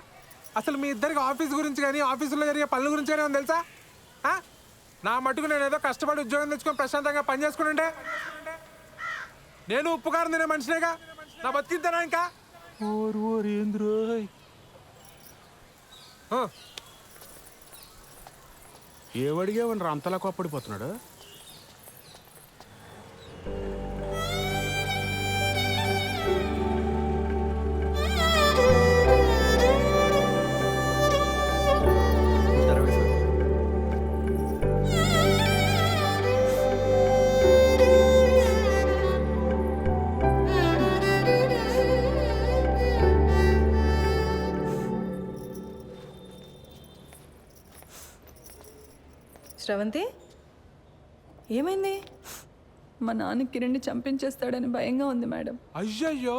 అసలు మీ ఇద్దరికి ఆఫీస్ గురించి కానీ ఆఫీసులో జరిగే పనుల గురించి కానీ ఉంది తెలుసా? నా మటుకు నేను ఏదో కష్టపడి ఉద్యోగం తెచ్చుకొని ప్రశాంతంగా పని చేసుకుంటే నేను ఉప్పుకారం తినే మనిషినేగా, నా బతికింతేనా ఇంకా?
ఏమడిగేవనరా అంతలా కోప్పడిపోతున్నాడు?
శ్రవంతి ఏమైంది? మా నాన్న కిరణ్ని చంపించేస్తాడని భయంగా ఉంది మేడం.
అయ్యయ్యో.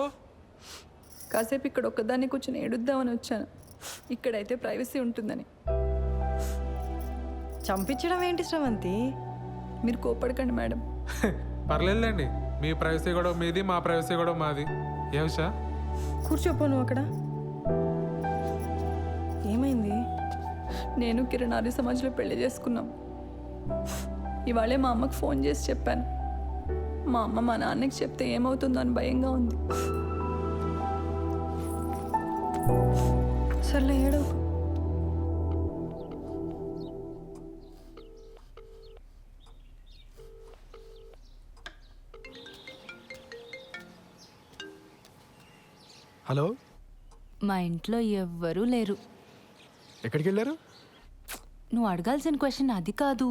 కాసేపు ఇక్కడ ఒక్కదాన్ని కూర్చొని ఏడుద్దామని వచ్చాను. ఇక్కడైతే ప్రైవసీ ఉంటుందని. చంపించడం ఏంటి శ్రవంతి? మీరు కోపడకండి మేడం.
పర్లేదులేండి, మీ ప్రైవసీ కూడా మీది, మా ప్రైవసీ కూడా మాది. ఏ ఉషా?
కూర్చోపో నువ్వు అక్కడ. ఏమైంది? నేను కిరణ్ ఆర్య సమాజ్లో పెళ్లి చేసుకున్నాం. ఇవాళే మా అమ్మకు ఫోన్ చేసి చెప్పాను. మా అమ్మ మా నాన్నకి చెప్తే ఏమవుతుందో అని భయంగా ఉంది. సర్లే ఏడో.
హలో,
మా ఇంట్లో ఎవ్వరూ లేరు.
ఎక్కడికి వెళ్ళారు?
నువ్వు అడగాల్సిన క్వశ్చన్ అది కాదు.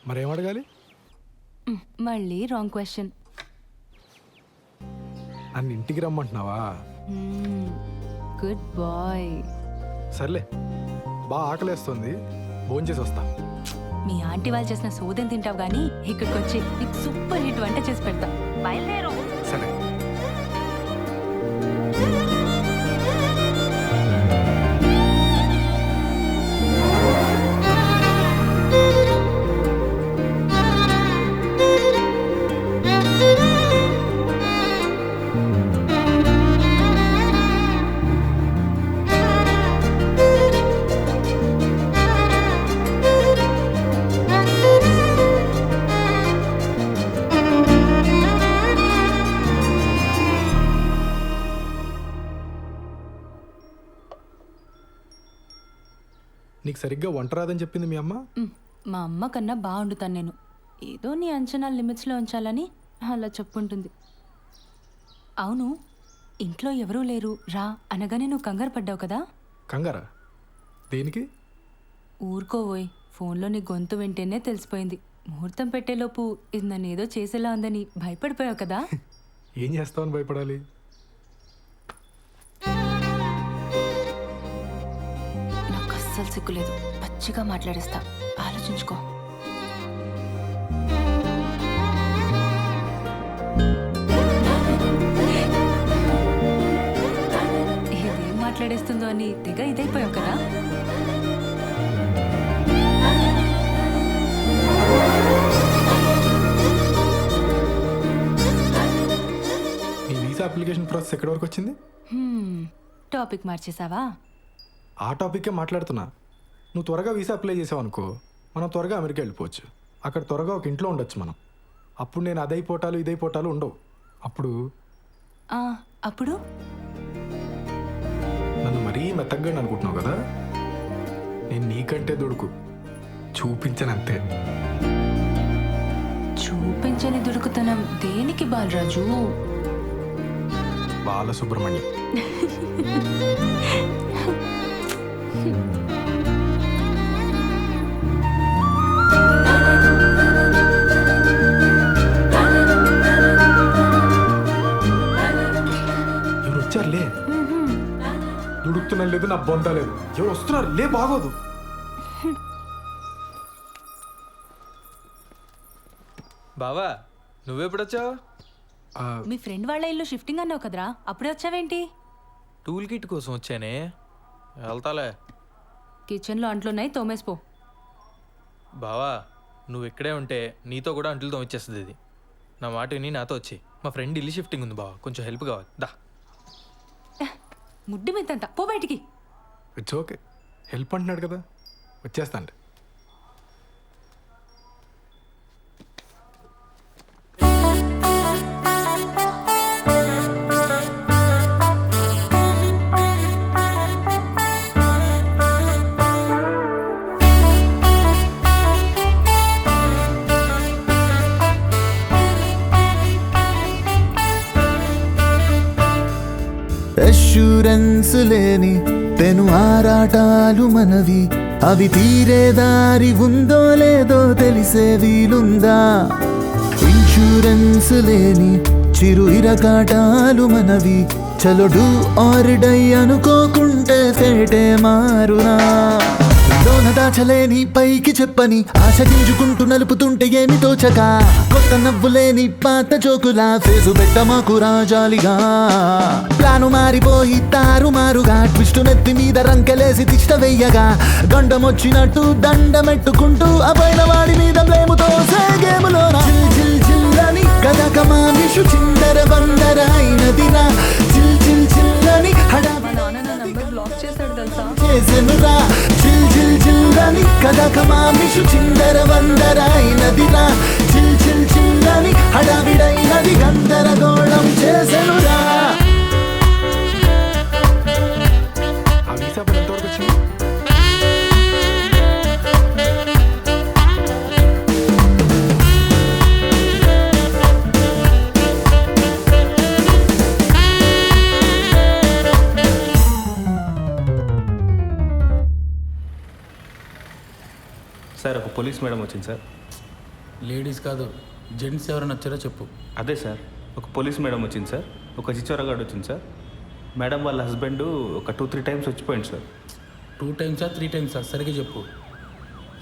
మరేం అడగాలి?
మళ్ళీ రాంగ్ క్వశ్చన్.
నన్ను ఇంటికి రమ్మంటున్నావా?
Good bye.
సర్లే, బాగా ఆకలేస్తుంది, భోంచేసి వస్తా.
మీ ఆంటీ వాళ్ళు చేసిన సోదం తింటావు కానీ ఇక్కడికి వచ్చి నీకు సూపర్ హిట్ వంట చేసి పెడతా. బయలుదేరు.
సరే.
నీకు సరిగ్గా వంట రాదని చెప్పింది మీ అమ్మ?
మా అమ్మ కన్నా బాగుండుతాను నేను. ఏదో నీ అంచనాల లిమిట్స్లో ఉంచాలని అలా చెప్పుంటుంది. అవును, ఇంట్లో ఎవరూ లేరు రా అనగానే నువ్వు కంగారు పడ్డావు కదా?
కంగారా? దేనికి?
ఊరుకోవోయ్, ఫోన్లో నీ గొంతు వింటేనే తెలిసిపోయింది. ముహూర్తం పెట్టేలోపు ఇది నన్ను ఏదో చేసేలా ఉందని భయపడిపోయావు కదా?
ఏం చేస్తావని భయపడాలి?
నాకు అస్సలు సిగ్గులేదు, పచ్చిగా మాట్లాడేస్తా, ఆలోచించుకో. ఇదేం మాట్లాడేస్తుందో అని తెగ ఇదైపోయావు కదా?
నీ వీసా అప్లికేషన్ ప్రాసెస్ ఎక్కడి వరకు వచ్చింది?
టాపిక్ మార్చేసావా?
ఆ టాపిక్కే మాట్లాడుతున్నా. నువ్వు త్వరగా వీసా అప్లై చేసావు అనుకో, మనం త్వరగా అమెరికా వెళ్ళిపోవచ్చు. అక్కడ త్వరగా ఒక ఇంట్లో ఉండొచ్చు మనం. అప్పుడు నేను అదైపోటాలు ఇదైపోటాలు ఉండవు. అప్పుడు
అప్పుడు
నన్ను మరీ మెత్తగ్గా అనుకుంటున్నావు కదా? నేను నీకంటే దొడుకు చూపించనంతే.
చూపించని దుడుకుతనం దేనికి బాలరాజు?
బాలసుబ్రహ్మణ్యం. ఎవరు వచ్చారులే? దుడుకుతున్నా లేదు, నా బొంద లేదు. ఎవరు వస్తున్నారు లే, బాగోదు.
బావా నువ్వెప్పుడొచ్చావు?
మీ ఫ్రెండ్ వాళ్ళ ఇల్లు షిఫ్టింగ్ అన్నావు కదరా, అప్పుడే వచ్చావేంటి?
టూల్ కిట్ కోసం వచ్చానే, వెళ్తాలే.
కిచెన్లో అంట్లున్నాయి, తోమేసిపో.
బావా నువ్వు ఇక్కడే ఉంటే నీతో కూడా అంట్లు తోమిచ్చేస్తుంది ఇది. నా మాట విని నాతో వచ్చి. మా ఫ్రెండ్ ఇల్లు షిఫ్టింగ్ ఉంది బావా, కొంచెం హెల్ప్ కావాలి. దా.
ముడ్డి మీదంతా పో బయటికి.
ఇట్స్ ఓకే, హెల్ప్ అంటున్నాడు కదా, వచ్చేస్తాను.
అష్యూరెన్స్ లేని పెను ఆరాటాలు మనవి, అవి తీరే దారి ఉందో లేదో తెలిసే వీలుందా? ఇన్సూరెన్స్ లేని చిరు ఇరకాటాలు మనవి, చలో ఆర్ డై అనుకోకుంటే ఫేటే మారునా? లోన దాచలేని పైకి చెప్పని ఆశ గింజుకుంటూ నలుపుతుంటే ఏమి తోచక, కొత్త నవ్వులేని పాత జోకులా ఫేసు పెట్టమాకు రాజాలిగా. ప్లాను మారిపోయి తారుమారుగా ట్విస్ట్ నెత్తి మీద రంకెలేసి తిష్ట వెయ్యగా, గండమొచ్చినట్టు దండమెట్టుకుంటూ అపైన వాడి మీద బ్లేముతో గేములోన చిల్ చిల్ చిల్లని గదకమామిషు చిందర బందర అయినదిరా. చిల్ చిల్ చిల్లని చేసెనురా. చిల్ చిల్ చిల్లని కదకమామిషు చిందర వందర అయినదిరా. చిల్ చిల్ చిల్లని హడావిడైనది గందరగోళం చేసెనురా.
ఆ వీసా పని ఎంతవరకు వచ్చింది?
సార్ ఒక పోలీస్ మేడం వచ్చింది సార్.
లేడీస్ కాదు, జెంట్స్ ఎవరైనా వచ్చారో చెప్పు.
అదే సార్, ఒక పోలీస్ మేడం వచ్చింది సార్, ఒక చిచ్చోరగాడు వచ్చింది సార్. మేడం వాళ్ళ హస్బెండ్ ఒక 2-3 టైమ్స్ వచ్చిపోయింది సార్.
2 టైమ్సా 3 టైమ్సా సరిగ్గా చెప్పు.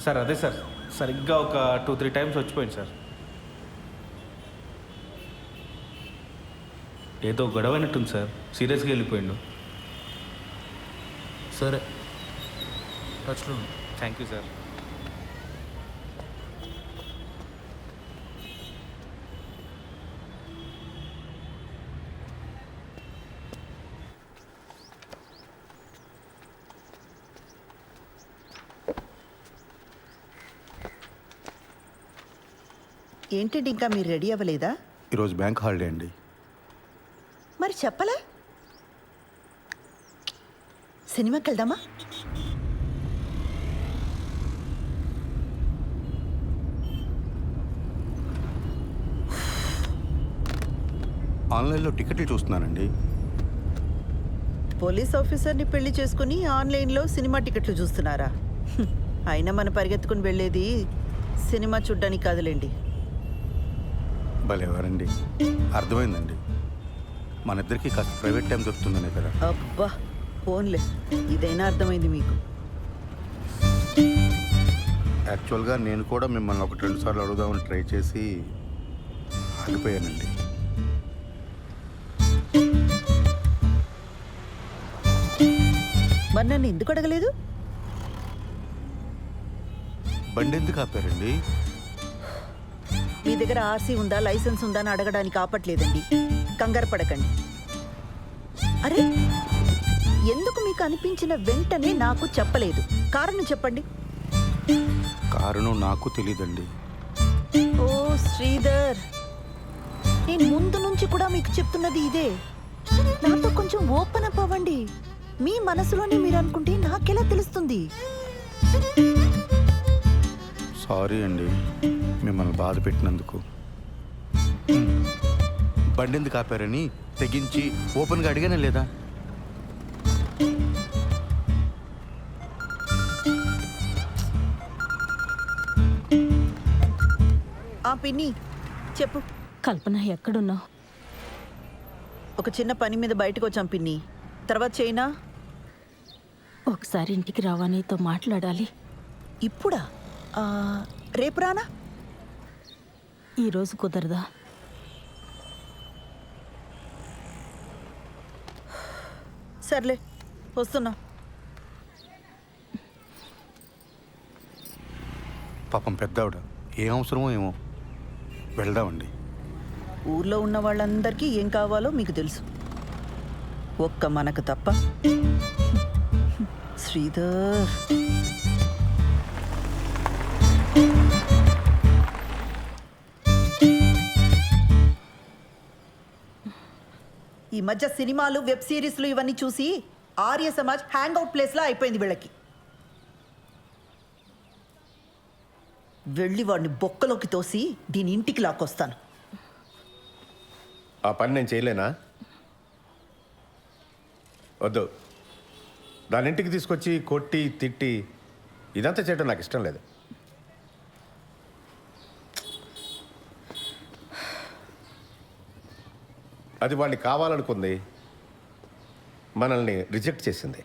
సార్ అదే సార్, సరిగ్గా ఒక 2-3 టైమ్స్ వచ్చిపోయింది సార్. ఏదో గొడవ అయినట్టుంది సార్, సీరియస్గా వెళ్ళిపోయిండు.
సరే, టచ్లో.
Thank you sir.
ఏంటండి ఇంకా మీరు రెడీ అవ్వలేదా?
ఈరోజు బ్యాంక్ హాలిడే అండి.
మరి చెప్పలే? సినిమాకి వెళ్దామా?
ఆన్లైన్లో టికెట్లు చూస్తున్నానండి.
పోలీస్ ఆఫీసర్ని పెళ్లి చేసుకుని ఆన్లైన్లో సినిమా టికెట్లు చూస్తున్నారా? అయినా మన పరిగెత్తుకుని వెళ్ళేది సినిమా చూడ్డానికి కాదులేండి.
భలేవారండి, అర్థమైందండి. మన ఇద్దరికి కాస్త ప్రైవేట్ టైం దొరుకుతుందనే కదా.
అబ్బా ఫోన్లే, ఇదైనా అర్థమైంది మీకు.
యాక్చువల్గా నేను కూడా మిమ్మల్ని 1-2 సార్లు అడుగుదామని ట్రై చేసి ఆగిపోయానండి.
మరి నన్ను ఎందుకు అడగలేదు?
బండి ఎందుకు ఆపారండి?
మీ దగ్గర ఆర్సీ ఉందా, లైసెన్స్ ఉందా అని అడగడానికి ఆపట్లేదండి. కంగారు పడకండి. అరే, ఎందుకు మీకు అనిపించిన వెంటనే నాకు చెప్పలేదు? కారణం చెప్పండి.
కారణం నాకు తెలీదండి.
ఓ శ్రీధర్, నేను ముందు నుంచి కూడా మీకు చెప్తున్నది ఇదే. నాతో కొంచెం ఓపెన్ అప్ అవ్వండి. మీ మనసులోనే మీరు అనుకుంటే నాకెలా తెలుస్తుంది?
సారీ అండి మిమ్మల్ని బాధ పెట్టినందుకు. బండి ఎందుకు ఆపారని తెగించి ఓపెన్గా అడిగానే లేదా?
ఆ పిన్ని చెప్పు.
కల్పన ఎక్కడున్నావు?
ఒక చిన్న పని మీద బయటకు వచ్చాం పిన్ని, తర్వాత చేయనా?
ఒకసారి ఇంటికి రావా, నీతో మాట్లాడాలి.
ఇప్పుడా? రేపు రానా?
ఈరోజు కుదరదా?
సర్లే, వస్తున్నా.
పాపం పెద్దావిడ, ఏం అవసరమో ఏమో. వెళ్దామండి.
ఊర్లో ఉన్న వాళ్ళందరికీ ఏం కావాలో మీకు తెలుసు, ఒక్క మనకు తప్ప. శ్రీధర్, ఈ మధ్య సినిమాలు, వెబ్ సిరీస్లు ఇవన్నీ చూసి ఆర్య సమాజ్ హ్యాంగ్ అవుట్ ప్లేస్లా అయిపోయింది వీళ్ళకి. వెళ్ళి వాడిని బొక్కలోకి తోసి దీని ఇంటికి లాక్కొస్తాను.
ఆ పని నేను చేయలేనా? వద్దు, దాని ఇంటికి తీసుకొచ్చి కొట్టి తిట్టి ఇదంతా చేయడం నాకు ఇష్టం లేదు. అది వాడిని కావాలనుకుంది, మనల్ని రిజెక్ట్ చేసింది.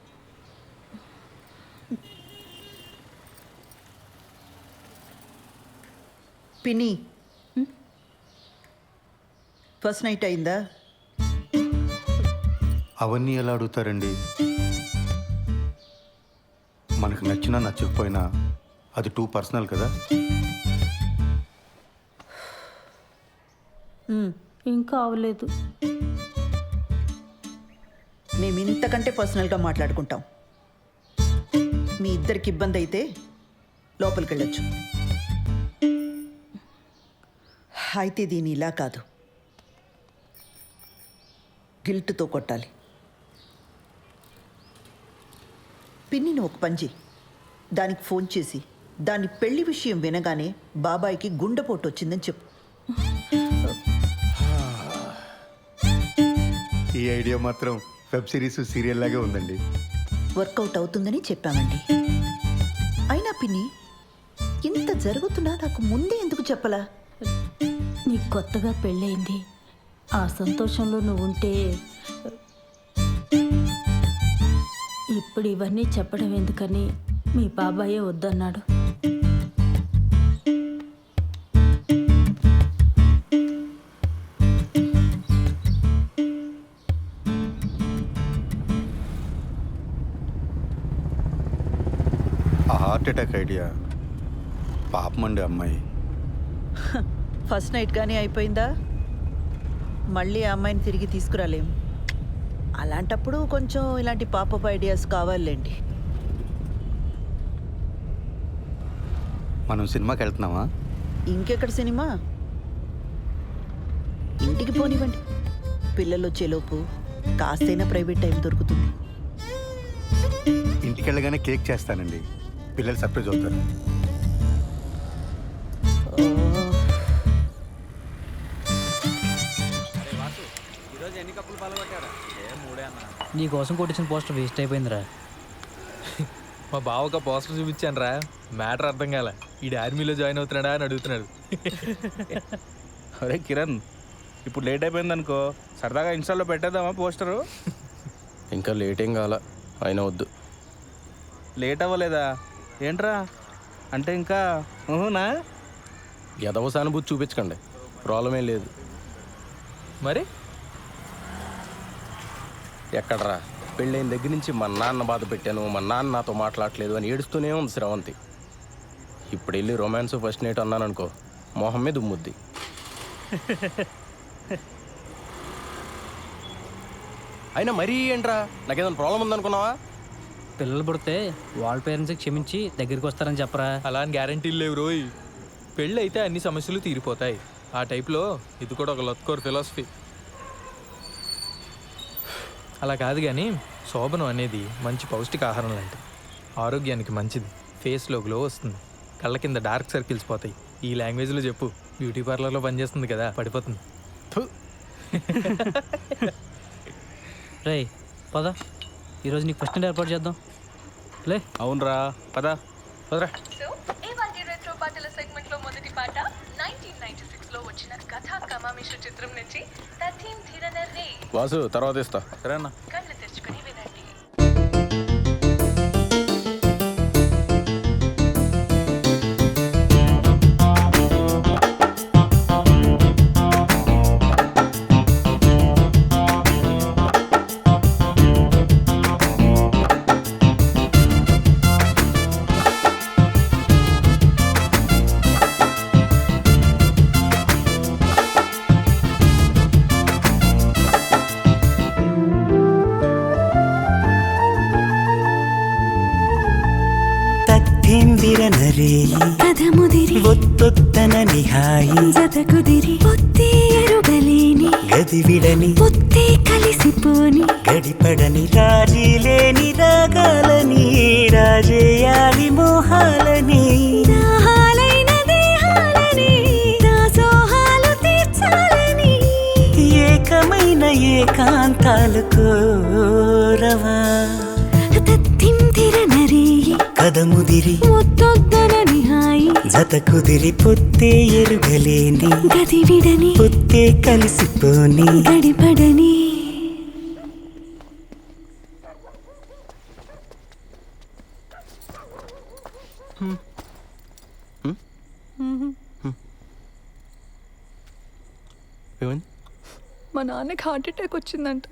పిన్ని, ఫస్ట్ నైట్ అయిందా?
అవన్నీ ఎలా అడుగుతారండి? మనకు నచ్చినా నచ్చకపోయినా అది టూ పర్సనల్ కదా.
ఇంకా అవలేదు.
మేము ఇంతకంటే పర్సనల్గా మాట్లాడుకుంటాం. మీ ఇద్దరికి ఇబ్బంది అయితే లోపలికి వెళ్ళొచ్చు. అయితే దీని ఇలా కాదు, గిల్ట్తో కొట్టాలి. పిన్నిని ఒక పని చెయ్యి, దానికి ఫోన్ చేసి దాని పెళ్లి విషయం వినగానే బాబాయికి గుండెపోటు వచ్చిందని చెప్పు.
ఈ ఐడియా మాత్రం వెబ్ సిరీస్, సీరియల్ లాగే ఉందండి.
వర్కౌట్ అవుతుందని చెప్పామండి. అయినా పిన్ని, ఇంత జరుగుతున్నా నాకు ముందే ఎందుకు చెప్పలా?
నీకు కొత్తగా పెళ్ళయింది, ఆ సంతోషంలో నువ్వు ఉంటే ఇప్పుడు ఇవన్నీ చెప్పడం ఎందుకని మీ బాబాయే వద్దన్నాడు.
ఆ హార్ట్ అటాక్ ఐడియా పాపమండి అమ్మాయి.
ఫస్ట్ నైట్ కానీ అయిపోయిందా? మళ్ళీ ఆ అమ్మాయిని తిరిగి తీసుకురాలేం. అలాంటప్పుడు కొంచెం ఇలాంటి పాపప్ ఐడియాస్ కావాలండి.
మనం సినిమాకి వెళ్తున్నామా?
ఇంకెక్కడ సినిమా? ఇంటికి పోనివ్వండి, పిల్లలు వచ్చేలోపు కాస్తైనా ప్రైవేట్ టైం దొరుకుతుంది.
ఇంటికి వెళ్ళగానే కేక్ చేస్తానండి, పిల్లలు సర్ప్రైజ్ అవుతారు.
నీ కోసం కొట్టించిన పోస్టర్ వేస్ట్ అయిపోయిందిరా.
మా బావక పోస్టర్ చూపించాను రా, మ్యాటర్ అర్థం కాల. ఈడు ఆర్మీలో జాయిన్ అవుతున్నాడా అని అడుగుతున్నాడు.
అరే కిరణ్, ఇప్పుడు లేట్ అయిపోయింది అనుకో, సరదాగా ఇన్స్టాల్లో పెట్టేద్దామా పోస్టరు?
ఇంకా లేట్ ఏం కాల, అయినా వద్దు.
లేట్ అవ్వలేదా ఏంట్రా? అంటే ఇంకా ఊహునా?
ఎదవ సానుభూతి చూపించకండి, ప్రాబ్లం ఏం లేదు.
మరి
ఎక్కడరా, పెళ్ళైన దగ్గర నుంచి మా నాన్న బాధ పెట్టాను, మా నాన్న నాతో మాట్లాడలేదు అని ఏడుస్తూనే ఉంది శ్రవంతి. ఇప్పుడు వెళ్ళి రొమాన్స్ ఫస్ట్ నైట్ అన్నాను అనుకో, మొహం మీద ఉమ్ముద్ది. అయినా మరీ ఏంట్రా, నాకేదైనా ప్రాబ్లం ఉందనుకున్నావా?
పిల్లలు పుడితే వాళ్ళ పేరెంట్స్కి క్షమించి దగ్గరికి వస్తారని చెప్పరా.
అలా అని గ్యారంటీలు లేవు రోయ్. పెళ్ళి అయితే అన్ని సమస్యలు తీరిపోతాయి. ఆ టైప్లో ఇది కూడా ఒక లత్కోర్ ఫిలాసఫీ. అలా కాదు కానీ శోభనం అనేది మంచి పౌష్టికాహారం లాంటిది. ఆరోగ్యానికి మంచిది, ఫేస్లో గ్లో వస్తుంది, కళ్ళ కింద డార్క్ సర్కిల్స్ పోతాయి. ఈ లాంగ్వేజ్లో చెప్పు, బ్యూటీ పార్లర్లో పనిచేస్తుంది కదా, పడిపోతుంది.
రే పద, ఈరోజు నీకు ఫస్ట్ నైట్ ఏర్పాటు చేద్దాం. లే.
అవునరా, పద పదరా.
రెట్రో పాటల సెగ్మెంట్ లో మొదటి పాట 1996 లో వచ్చిన కథా కమామిష చిత్రం నుంచి తథీం ధిరనర్రే.
వాసు తర్వాత ఇస్తా.
సరేనా?
కళ్ళు తెరుచుకొని వినండి.
ఒత్తొత్తన నిహాయి
జతకుదిరి పొత్తే ఎరుగలేని
గదివిడని
పొత్తే కలిసిపోని
గడిపడని రాజీలేని రాగాలని రాజేయాలి మోహాలని
దాహాలైన దేహాలని దాసోహాలు తీర్చాలని
ఏకమైన ఏకాంతాలు కోరవా కదముదిరి
ఒత్తొద్దనని హాయి
జత కుదిరి పొత్తే ఎరుగలేని
గదివిడని
పొత్తే కలిసిపోని
గడిపడని
మా నాన్నకి హార్ట్ అటాక్ వచ్చిందంట.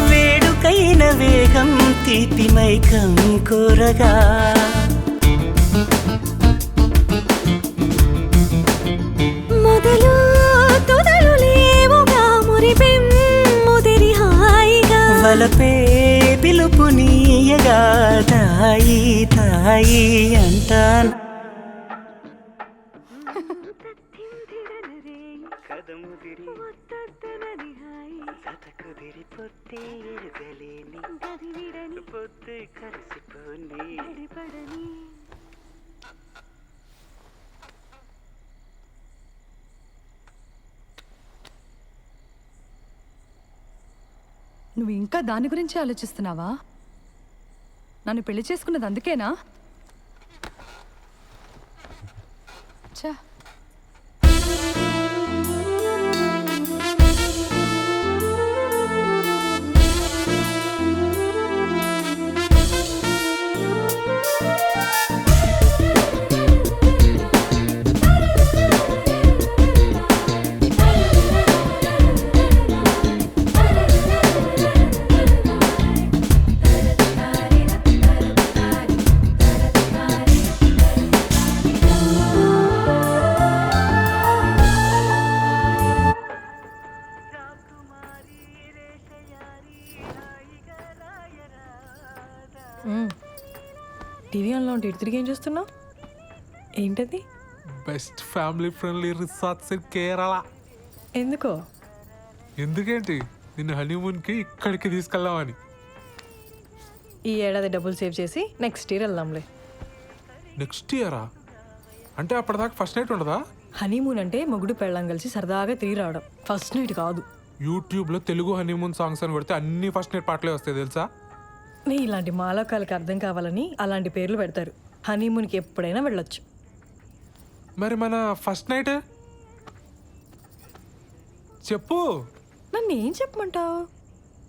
వేడుకైన వేగం తీపి మైకం కోరగా
మొదలు తొదలు లేవుగా మురిపెం ముదిరి హాయిగా
వలపే పిలుపు నీయగా తాయి తాయి అంటాను
నువ్వు ఇంకా దాని గురించి ఆలోచిస్తున్నావా? నన్ను పెళ్లి చేసుకున్నది అందుకేనా? చా
టీవీ ఆన్లో ఉంటే ఇటు తిరిగి ఏం చూస్తున్నావు? ఏంటది?
Best family friendly resorts in Kerala.
ఎందుకో?
ఎందుకేంటి, నిన్ను హనీమూన్కి ఇక్కడికి తీసుకెళ్దామని.
ఈ ఏడాది డబ్బులు సేవ్ చేసి నెక్స్ట్ ఇయర్ వెళ్దాంలే.
నెక్స్ట్ ఇయరా? అంటే అప్పటిదాకా ఫస్ట్ నైట్ ఉండదా?
హనీమూన్ అంటే మొగుడు పెళ్ళం కలిసి సరదాగా తిరిగి రావడం, ఫస్ట్ నైట్ కాదు.
యూట్యూబ్లో తెలుగు హనీమూన్ సాంగ్స్ అని కొడితే అన్ని ఫస్ట్ నైట్ పాటలే వస్తాయి తెలుసా?
నీ ఇలాంటి మాలోకాలకి అర్థం కావాలని అలాంటి పేర్లు పెడతారు. హనీమూన్కి ఎప్పుడైనా వెళ్ళొచ్చు.
మరి మన ఫస్ట్ నైట్ చెప్పు.
నన్ను ఏం చెప్పమంటావు?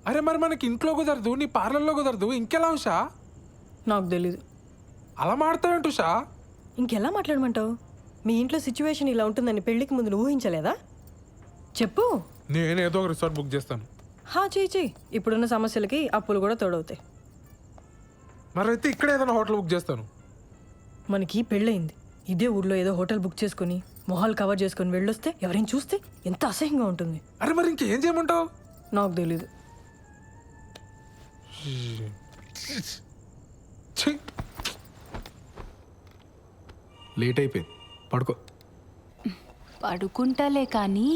అరే మరి మనకి ఇంట్లో కుదరదు, నీ పార్లర్లో కుదరదు, ఇంకెలా ఉషా?
నాకు తెలీదు.
అలా మాడతావేంటి ఉషా?
ఇంకెలా మాట్లాడమంటావు? మీ ఇంట్లో సిచ్యువేషన్ ఇలా ఉంటుందని పెళ్ళికి ముందు నువ్వు ఊహించలేదా? చెప్పు.
నేను ఏదో ఒక రిసార్ట్ బుక్ చేస్తాను.
చెయ్యి. ఇప్పుడున్న సమస్యలకి అప్పులు కూడా తోడవుతాయి.
మరైతే ఇక్కడ ఏదైనా హోటల్ బుక్ చేస్తాను.
మనకి పెళ్ళయింది, ఇదే ఊర్లో ఏదో హోటల్ బుక్ చేసుకుని మొహాలు కవర్ చేసుకుని వెళ్ళొస్తే ఎవరైనా చూస్తే ఎంత అసహ్యంగా ఉంటుంది.
అరే మరి ఇంకేం చేయమంటావు?
నాకు తెలీదు.
లేట్ అయిపోయింది, పడుకో.
పడుకుంటాలే కానీ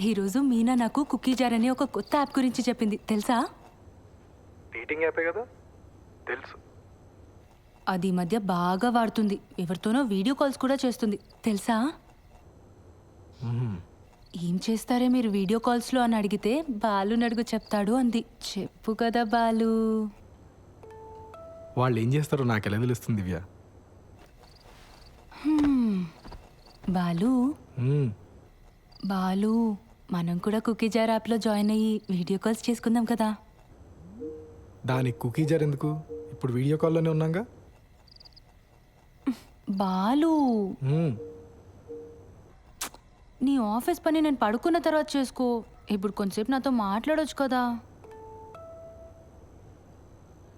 ఈరోజు మీనా నాకు కుకీ జార్ అనే ఒక కొత్త యాప్ గురించి చెప్పింది, తెలుసా?
డేటింగ్ యాపే కదా, తెలుసు.
అది ఈ మధ్య బాగా వాడుతుంది. ఎవరితోనో వీడియో కాల్స్ కూడా చేస్తుంది, తెలుసా? ఏం చేస్తారే మీరు వీడియో కాల్స్లో అని అడిగితే బాలు నడుగు చెప్తాడు అంది. చెప్పు కదా బాలు.
వాళ్ళు ఏం చేస్తారో నాకు ఎలా తెలుస్తుంది దివ్య?
బాలు బాలు మనం కూడా కుకీ జార్ యాప్లో జాయిన్ అయ్యి వీడియో కాల్స్ చేసుకుందాం కదా.
దానికి కుకీ జార్ ఎందుకు? ఇప్పుడు వీడియో కాల్లోనే ఉన్నాగా.
బాలు నీ ఆఫీస్ పని నేను పడుకున్న తర్వాత చేసుకో. ఇప్పుడు కొంచెంసేపు నాతో మాట్లాడొచ్చు కదా.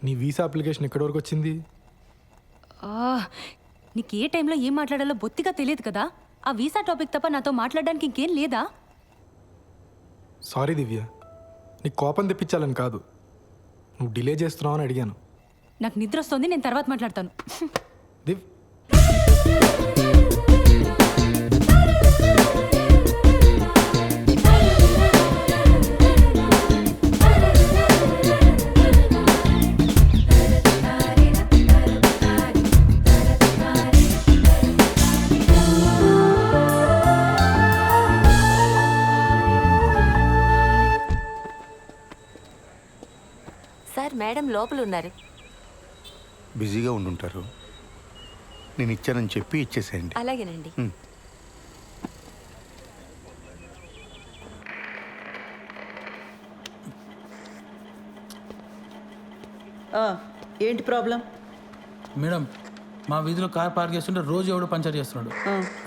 నీ వీసా అప్లికేషన్ ఎక్కడి వరకు వచ్చింది?
నీకు ఏ టైంలో ఏం మాట్లాడాలో బొత్తిగా తెలియదు కదా. ఆ వీసా టాపిక్ తప్ప నాతో మాట్లాడడానికి ఇంకేం లేదా?
సారీ దివ్య, నీకు కోపం తెప్పించాలని కాదు, నువ్వు డిలే చేస్తున్నావు అని అడిగాను.
నాకు నిద్ర వస్తుంది, నేను తర్వాత మాట్లాడతాను.
దివ్
సార్, మేడం లోపల ఉన్నారు.
బిజీగా ఉండుంటారు, నేను ఇచ్చానని చెప్పి ఇచ్చేసేయండి.
అలాగేనండి.
ఏంటి ప్రాబ్లం?
మేడం, మా వీధిలో కార్ పార్క్ చేస్తుంటే రోజు ఎవడో పంచర్ చేస్తున్నాడు.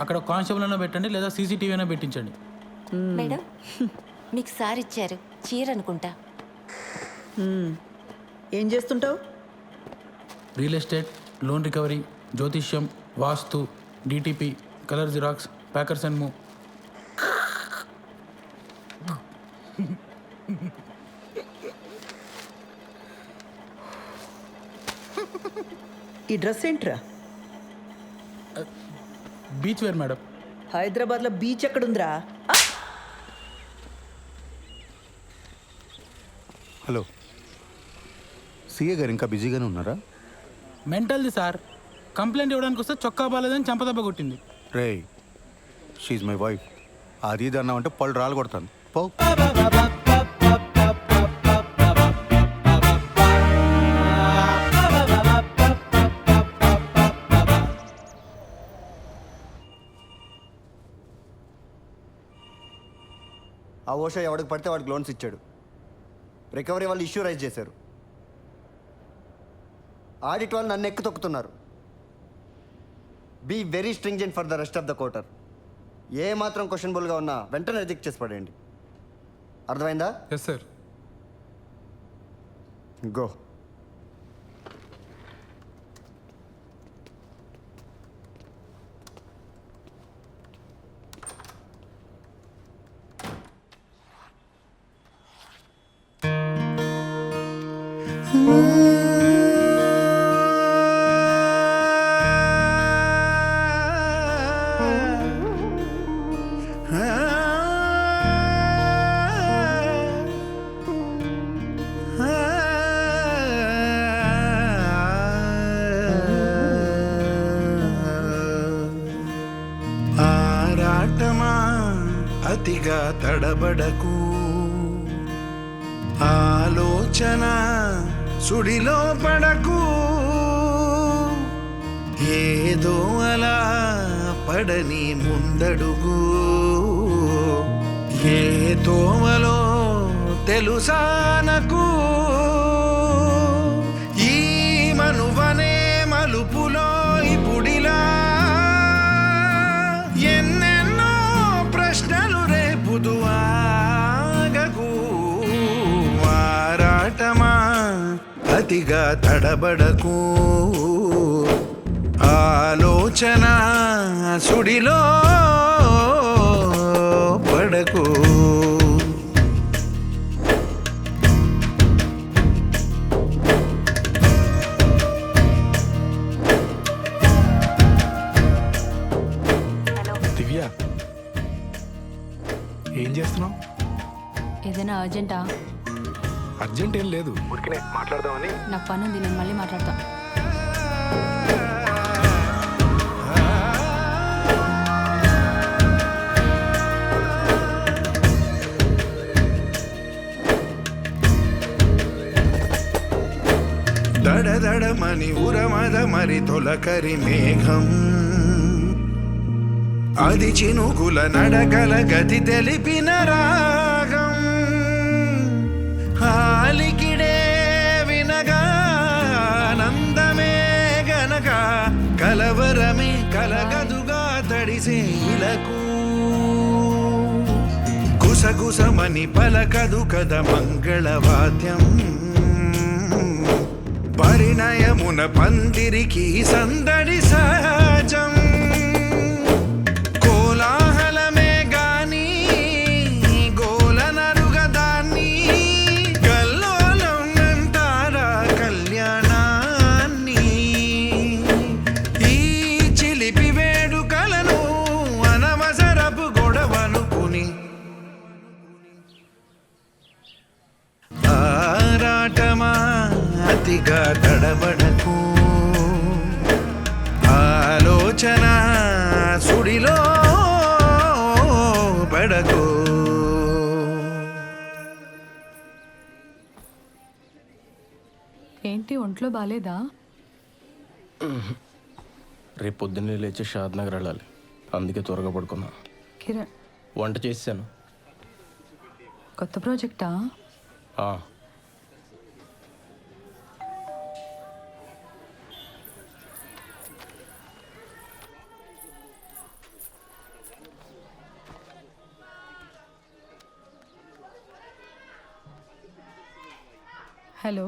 అక్కడ కానిస్టేబుల్ అయినా పెట్టండి, లేదా సీసీటీవీ అయినా పెట్టించండి.
మేడం, మీకు సార్ ఇచ్చారు చీర అనుకుంటా.
ఏం చేస్తుంటావు?
రియల్ ఎస్టేట్, లోన్ రికవరీ, జ్యోతిష్యం, వాస్తు, DTP, colour xerox, packers and move.
ఈ డ్రెస్ ఏంట్రా?
Beach wear madam.
హైదరాబాద్లో బీచ్ ఎక్కడుందిరా?
హలో, సీఏ గారు ఇంకా బిజీగానే ఉన్నారా?
మెంటల్ది సార్, కంప్లైంట్ ఇవ్వడానికి వస్తే చొక్కా బాలేదని చంపదెబ్బ కొట్టింది.
రే, షీఈ్ మై వైఫ్. అది ఇది అన్నామంటే పళ్ళు రాళ్ళు కొడతాను. పో.
ఆ ఓషా ఎవడికి పడితే వాడికి లోన్స్ ఇచ్చాడు. రికవరీ వాళ్ళు ఇష్యూ రైజ్ చేశారు. ఆడిట్ వాళ్ళు నన్ను ఎక్కు తొక్కుతున్నారు. Be very stringent for the rest of the quarter. ఏ మాత్రం క్వశ్చనబుల్గా ఉన్నా వెంటనే రిజెక్ట్ చేసి పడేయండి. అర్థమైందా?
Yes sir.
గో.
తడబడకు ఆలోచన సుడిలో పడకు ఏదో అలా పడని ముందడుగు ఏ తోమలో తెలుసానకు ఈ మనువనే మలుపులో ఇప్పుడిలా ఎన్నెన్నో ప్రశ్నలు రేపుదు ఆగకు మారాటమా అతిగా తడబడకు ఆలోచన సుడిలో పడకు
దివ్య ఏం చేస్తున్నావు?
ఏదైనా అర్జెంటా?
అర్జెంట్ ఏం లేదు, ఊరికనే మాట్లాడదామని.
నాకు పని ఉంది, నేను మళ్ళీ మాట్లాడతా.
దడదడమని ఉరమద మరి తొలకరి మేఘం అది చినుకుల నడకల గతి తెలిపిన రాగం హాలికిడే వినగా ఆనందమే గనక కలవరమే కలగదుగా తడిసే ఇలకు గుసగుసమని పలకదు కద మంగళవాద్యం పరిణయమున పందిరికి సందడి సహజం కోలాహలమే గాని గోలనరుగదాన్ని కల్లోలం అంటారా కళ్యాణాన్ని ఈ చిలిపి వేడుకలను అనవసరపు గొడవనుకుని ఆరాటమా అతిగా తడబడకు ఆలోచన సుడిలో పడకు
ఏంటి ఒంట్లో బాలేదా?
రేపు పొద్దున్నే లేచి షాద్ నగర్ వెళ్ళాలి, అందుకే త్వరగా పడుకున్నా.
కిరణ్,
వంట చేసాను.
కొత్త ప్రాజెక్టా? హలో,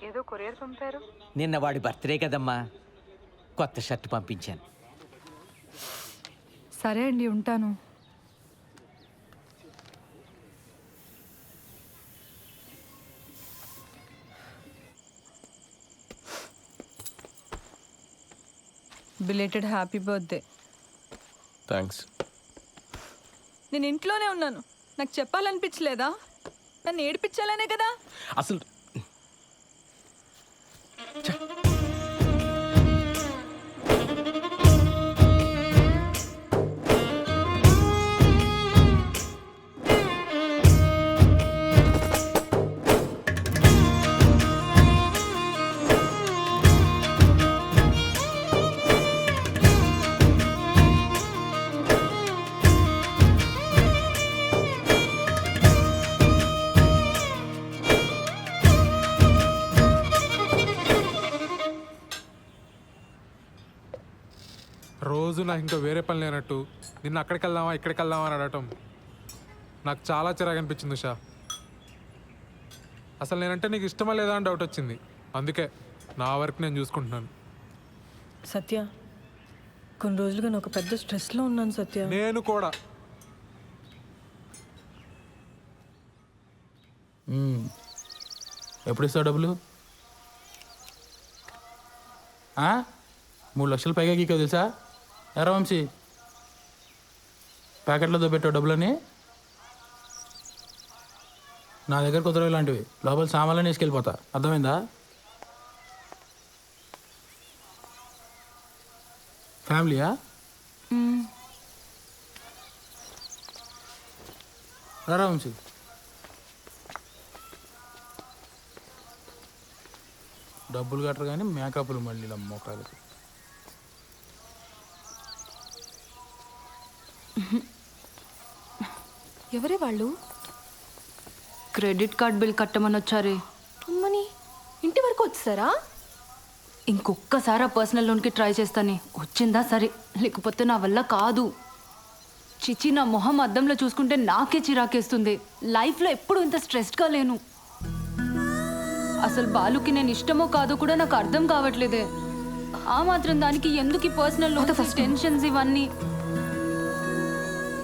ఏదో కొరియర్ పంపారు.
నిన్న వాడి బర్త్డే కదమ్మా, కొత్త షర్ట్ పంపించాను.
సరే అండి, ఉంటాను. Belated happy birthday.
థ్యాంక్స్.
నేను ఇంట్లోనే ఉన్నాను, నాకు చెప్పాలనిపించలేదా? నన్ను ఏడిపించాలనే కదా.
అసలు
రోజు నాకు ఇంకా వేరే పని లేనట్టు నిన్న అక్కడికి వెళ్దామా ఇక్కడికి వెళ్దామా అని అడగటం నాకు చాలా చిరాకు అనిపించింది ఉషా. అసలు నేనంటే నీకు ఇష్టమా లేదా అని డౌట్ వచ్చింది, అందుకే నా వరకు నేను చూసుకుంటున్నాను.
సత్య, కొన్ని రోజులుగా నేను ఒక పెద్ద స్ట్రెస్లో ఉన్నాను సత్య.
నేను కూడా.
ఎప్పుడు ఇస్తావు డబ్బులు? 3 లక్షలు పైగా గీకో తెలుసా? ఎరా వంశీ, ప్యాకెట్లో దొబ్బెట్టావు డబ్బులని. నా దగ్గర కుదరవు ఇలాంటివి, లోపల సామాన్లని వేసుకెళ్ళిపోతా, అర్థమైందా? ఫ్యామిలీయా? రారా వంశీ. డబ్బులు కట్టరు కానీ మేకప్లు మళ్ళీ ఇలా మోకాలు.
ఎవరే వాళ్ళు?
క్రెడిట్ కార్డ్ బిల్ కట్టమని వచ్చారే.
అమ్మని ఇంటి వరకు వచ్చారా?
ఇంకొక్కసారి ఆ పర్సనల్ లోన్కి ట్రై చేస్తానే. వచ్చిందా సరే, లేకపోతే నా వల్ల కాదు. చిచి, నా మొహం అద్దంలో చూసుకుంటే నాకే చిరాకేస్తుంది. లైఫ్లో ఎప్పుడు ఇంత స్ట్రెస్డ్గా లేను. అసలు బాలుకి నేను ఇష్టమో కాదో కూడా నాకు అర్థం కావట్లేదే. ఆ మాత్రం దానికి ఎందుకు పర్సనల్ లోన్స్, టెన్షన్స్ ఇవన్నీ?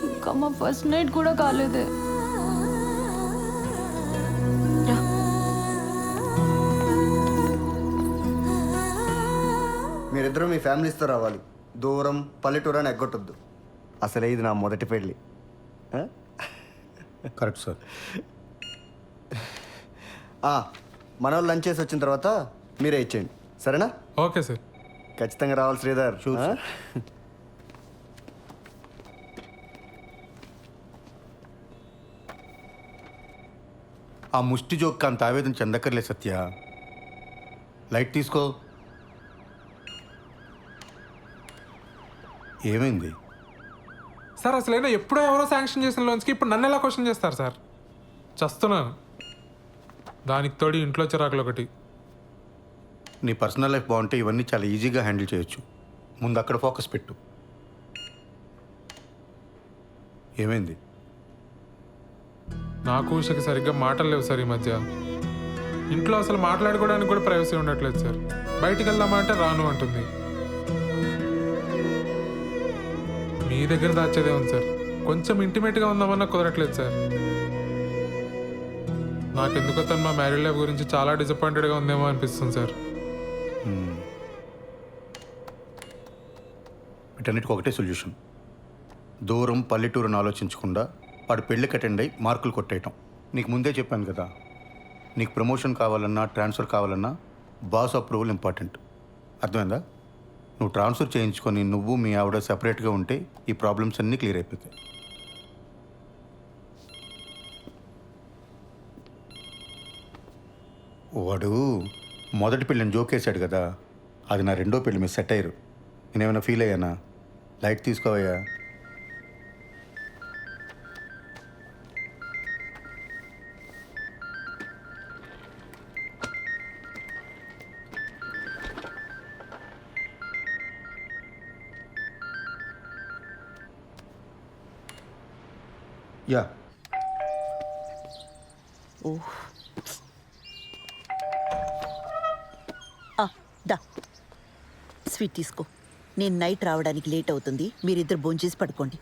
ఇంకా మా ఫస్ట్ నైట్ కూడా కాలేదే.
మీరిద్దరూ మీ ఫ్యామిలీస్తో రావాలి. దూరం పల్లెటూరు అని ఎగ్గొట్టొద్దు. అసలే ఇది నా మొదటి పెళ్ళి.
Correct sir.
మన వాళ్ళు లంచ్ చేసి వచ్చిన తర్వాత మీరే ఇచ్చేయండి, సరేనా?
Okay sir.
ఖచ్చితంగా రావాలి శ్రీధర్.
ఆ ముష్టి జోక్ అంత ఆవేదన చెందక్కర్లే సత్య. లైట్ తీసుకో. ఏమైంది
సార్? అసలైనా ఎప్పుడో ఎవరో శాంక్షన్ చేసిన లోన్స్కి ఇప్పుడు నన్ను ఎలా క్వశ్చన్ చేస్తారు సార్? చస్తున్నాను. దానికి తోడి ఇంట్లో చిరాకులు ఒకటి.
నీ పర్సనల్ లైఫ్ బాగుంటే ఇవన్నీ చాలా ఈజీగా హ్యాండిల్ చేయొచ్చు. ముందు అక్కడ ఫోకస్ పెట్టు. ఏమైంది?
నాకు ఉషకి సరిగ్గా మాటలు లేవు సార్ ఈ మధ్య. ఇంట్లో అసలు మాట్లాడుకోవడానికి కూడా ప్రైవసీ ఉండట్లేదు సార్. బయటికి వెళ్దామా అంటే రాను అంటుంది. మీ దగ్గర దాచేదే ఉంది సార్. కొంచెం ఇంటిమేట్గా ఉందామన్నా కుదరట్లేదు సార్. నాకెందుకో తను మా మ్యారీడ్ లైఫ్ గురించి చాలా డిసప్పాయింటెడ్గా ఉందేమో అనిపిస్తుంది సార్.
వీటన్నిటికి ఒకటే సొల్యూషన్. దూరం పల్లెటూరుని ఆలోచించకుండా వాడు పెళ్ళికి అటెండ్ అయ్యి మార్కులు కొట్టేయటం. నీకు ముందే చెప్పాను కదా, నీకు ప్రమోషన్ కావాలన్నా ట్రాన్స్ఫర్ కావాలన్నా బాస్ అప్రూవల్ ఇంపార్టెంట్. అర్థమైందా? నువ్వు ట్రాన్స్ఫర్ చేయించుకొని నువ్వు మీ ఆవిడ సెపరేట్గా ఉంటే ఈ ప్రాబ్లమ్స్ అన్నీ క్లియర్ అయిపోతాయి. వాడు మొదటి పెళ్ళిని జోకేశాడు కదా, అది నా రెండో పెళ్ళి మీద సెట్ అయ్యారు. నేనేమైనా ఫీల్ అయ్యానా? లైట్ తీసుకోవయ్యా. యా.
దా స్వీట్ తీసుకో. నేను నైట్ రావడానికి లేట్ అవుతుంది. మీరిద్దరు భోంచేసి పడుకోండి.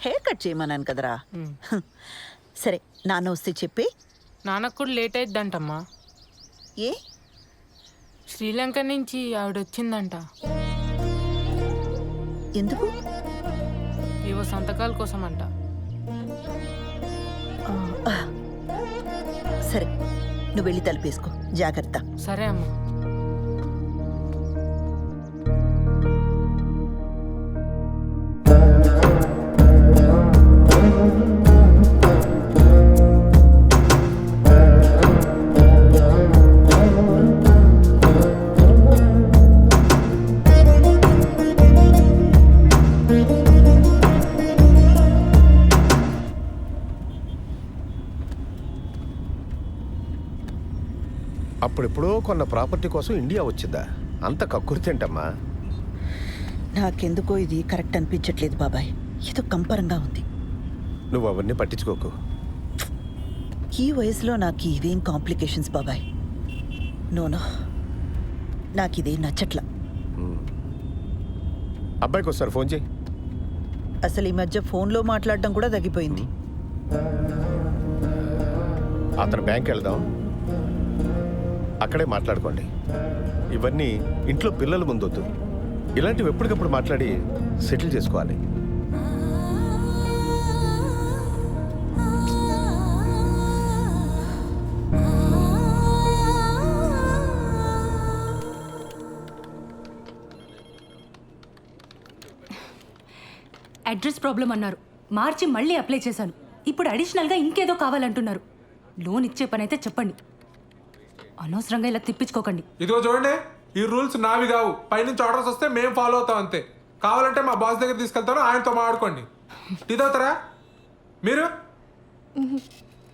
హెయిర్ కట్ చేయమన్నాను కదరా. సరే, నాన్న వస్తే చెప్పి.
నాన్నకు కూడా లేట్ అయిద్దంటమ్మా.
ఏ?
శ్రీలంక నుంచి ఆవిడ వచ్చిందంట.
ఎందుకు?
ఏవో సంతకాల కోసం అంట.
సరే, నువ్వు వెళ్ళి తలుపేసుకో. జాగ్రత్త.
సరే అమ్మా.
అప్పుడెప్పుడో కొన్న ప్రాపర్టీ కోసం ఇండియా వచ్చిందా? అంత కక్కుర్తేంటమ్మా?
నాకెందుకో ఇది కరెక్ట్ అనిపించట్లేదు బాబాయ్. ఏదో కంపరంగా ఉంది.
నువ్వు అవన్నీ పట్టించుకోకు.
ఈ వయసులో నాకు ఇవేం కాంప్లికేషన్స్ బాబాయ్. నోనో, నాకు ఇదే నచ్చట్లా.
అబ్బాయికి ఒకసారి ఫోన్ చేయి.
అసలు ఈ మధ్య ఫోన్లో మాట్లాడడం కూడా తగ్గిపోయింది.
అతను బ్యాంక్ వెళ్దాం, అక్కడే మాట్లాడుకోండి. ఇవన్నీ ఇంట్లో పిల్లల ముందొద్దు. ఇలాంటివి ఎప్పటికప్పుడు మాట్లాడి సెటిల్ చేసుకోవాలి.
అడ్రస్ ప్రాబ్లం అన్నారు. మార్చి మళ్ళీ అప్లై చేశాను. ఇప్పుడు అడిషనల్గా ఇంకేదో కావాలంటున్నారు. లోన్ ఇచ్చే పని అయితే చెప్పండి, అనవసరంగా ఇలా తిప్పించుకోకండి.
ఇదిగో చూడండి, ఈ రూల్స్ నావి కావు. పైనుంచి ఆర్డర్స్ వస్తే మేము ఫాలో అవుతాం అంతే. కావాలంటే మా బాస్ దగ్గర తీసుకెళ్తాను, ఆయనతో మాట్లాడుకోండి. టీ తాగుతారా మీరు?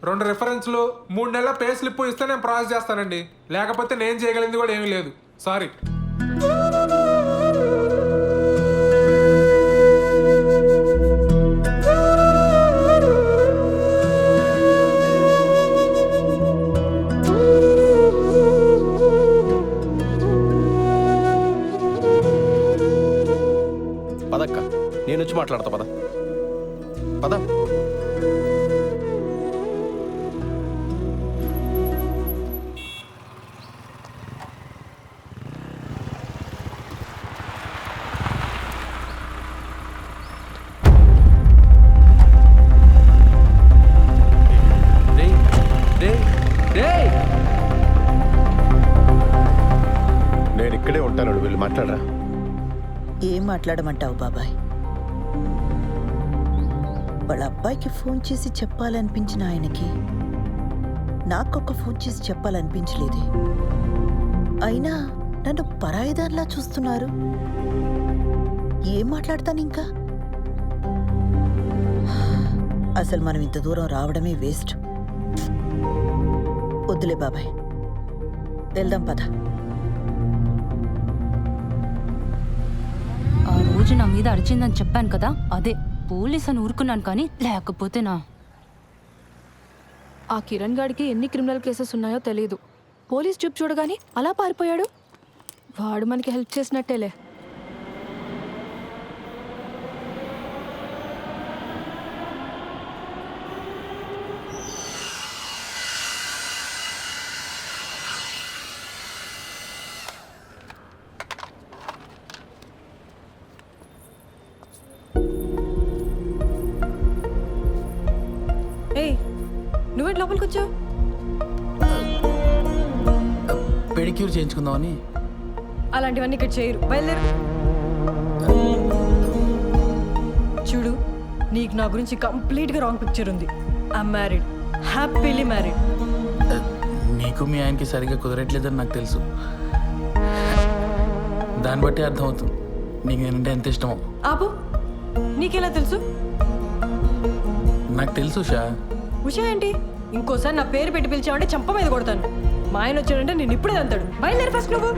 2 రిఫరెన్స్లు 3 నెలల పే స్లిప్ ఇస్తే నేను ప్రాసెస్ చేస్తానండి. లేకపోతే నేను చేయగలిగింది కూడా ఏమీ లేదు. సారీ.
పదక్క, నేను వచ్చి మాట్లాడతా. పద పద.
నేను ఇక్కడే ఉంటాను, వీళ్ళు మాట్లాడరా.
ఏం మాట్లాడమంటావు బాబాయ్? వాళ్ళ అబ్బాయికి ఫోన్ చేసి చెప్పాలనిపించిన ఆయనకి నాకొక ఫోన్ చేసి చెప్పాలనిపించలేదే. అయినా నన్ను పరాయిదానిలా చూస్తున్నారు. ఏం మాట్లాడతాను ఇంకా? అసలు మనం ఇంత దూరం రావడమే వేస్ట్. వద్దులే బాబాయ్, వెళ్దాం పద.
ఆ రోజు నా మీద అరిచిందని చెప్పాను కదా, అదే పోలీస్ అని ఊరుకున్నాను. కానీ లేకపోతే
ఆ కిరణ్ గాడికి ఎన్ని క్రిమినల్ కేసెస్ ఉన్నాయో తెలీదు. పోలీస్ చూపు చూడగానే అలా పారిపోయాడు. వాడు మనకి హెల్ప్ చేసినట్టేలే. ఏయ్, నువ్వేంటి లోపలికి వచ్చావు?
పెడిక్యూర్ చేయించుకుందామని.
అలాంటివన్నీ ఇక్కడ చేయరు, బయలుదేరు. చూడు, నీకు నా గురించి కంప్లీట్గా రాంగ్ పిక్చర్ ఉంది. I'm married, happily married.
నీకు మీ ఆయనకి సరిగ్గా కుదరట్లేదని నాకు తెలుసు. దాన్ని బట్టి అర్థమవుతుంది నీకు నేనంటే ఎంత ఇష్టమో.
ఆపు, నీకెలా తెలుసు?
నాకు తెలుసు షా.
ఉషా ఏంటి? ఇంకోసారి నా పేరు పెట్టి పిలిచావంటే చంప మీద కొడతాను. మా ఆయన వచ్చాడంటే నేను ఇప్పుడే అంతాడు. బయలుదేరి ఫస్ట్ నువ్వు.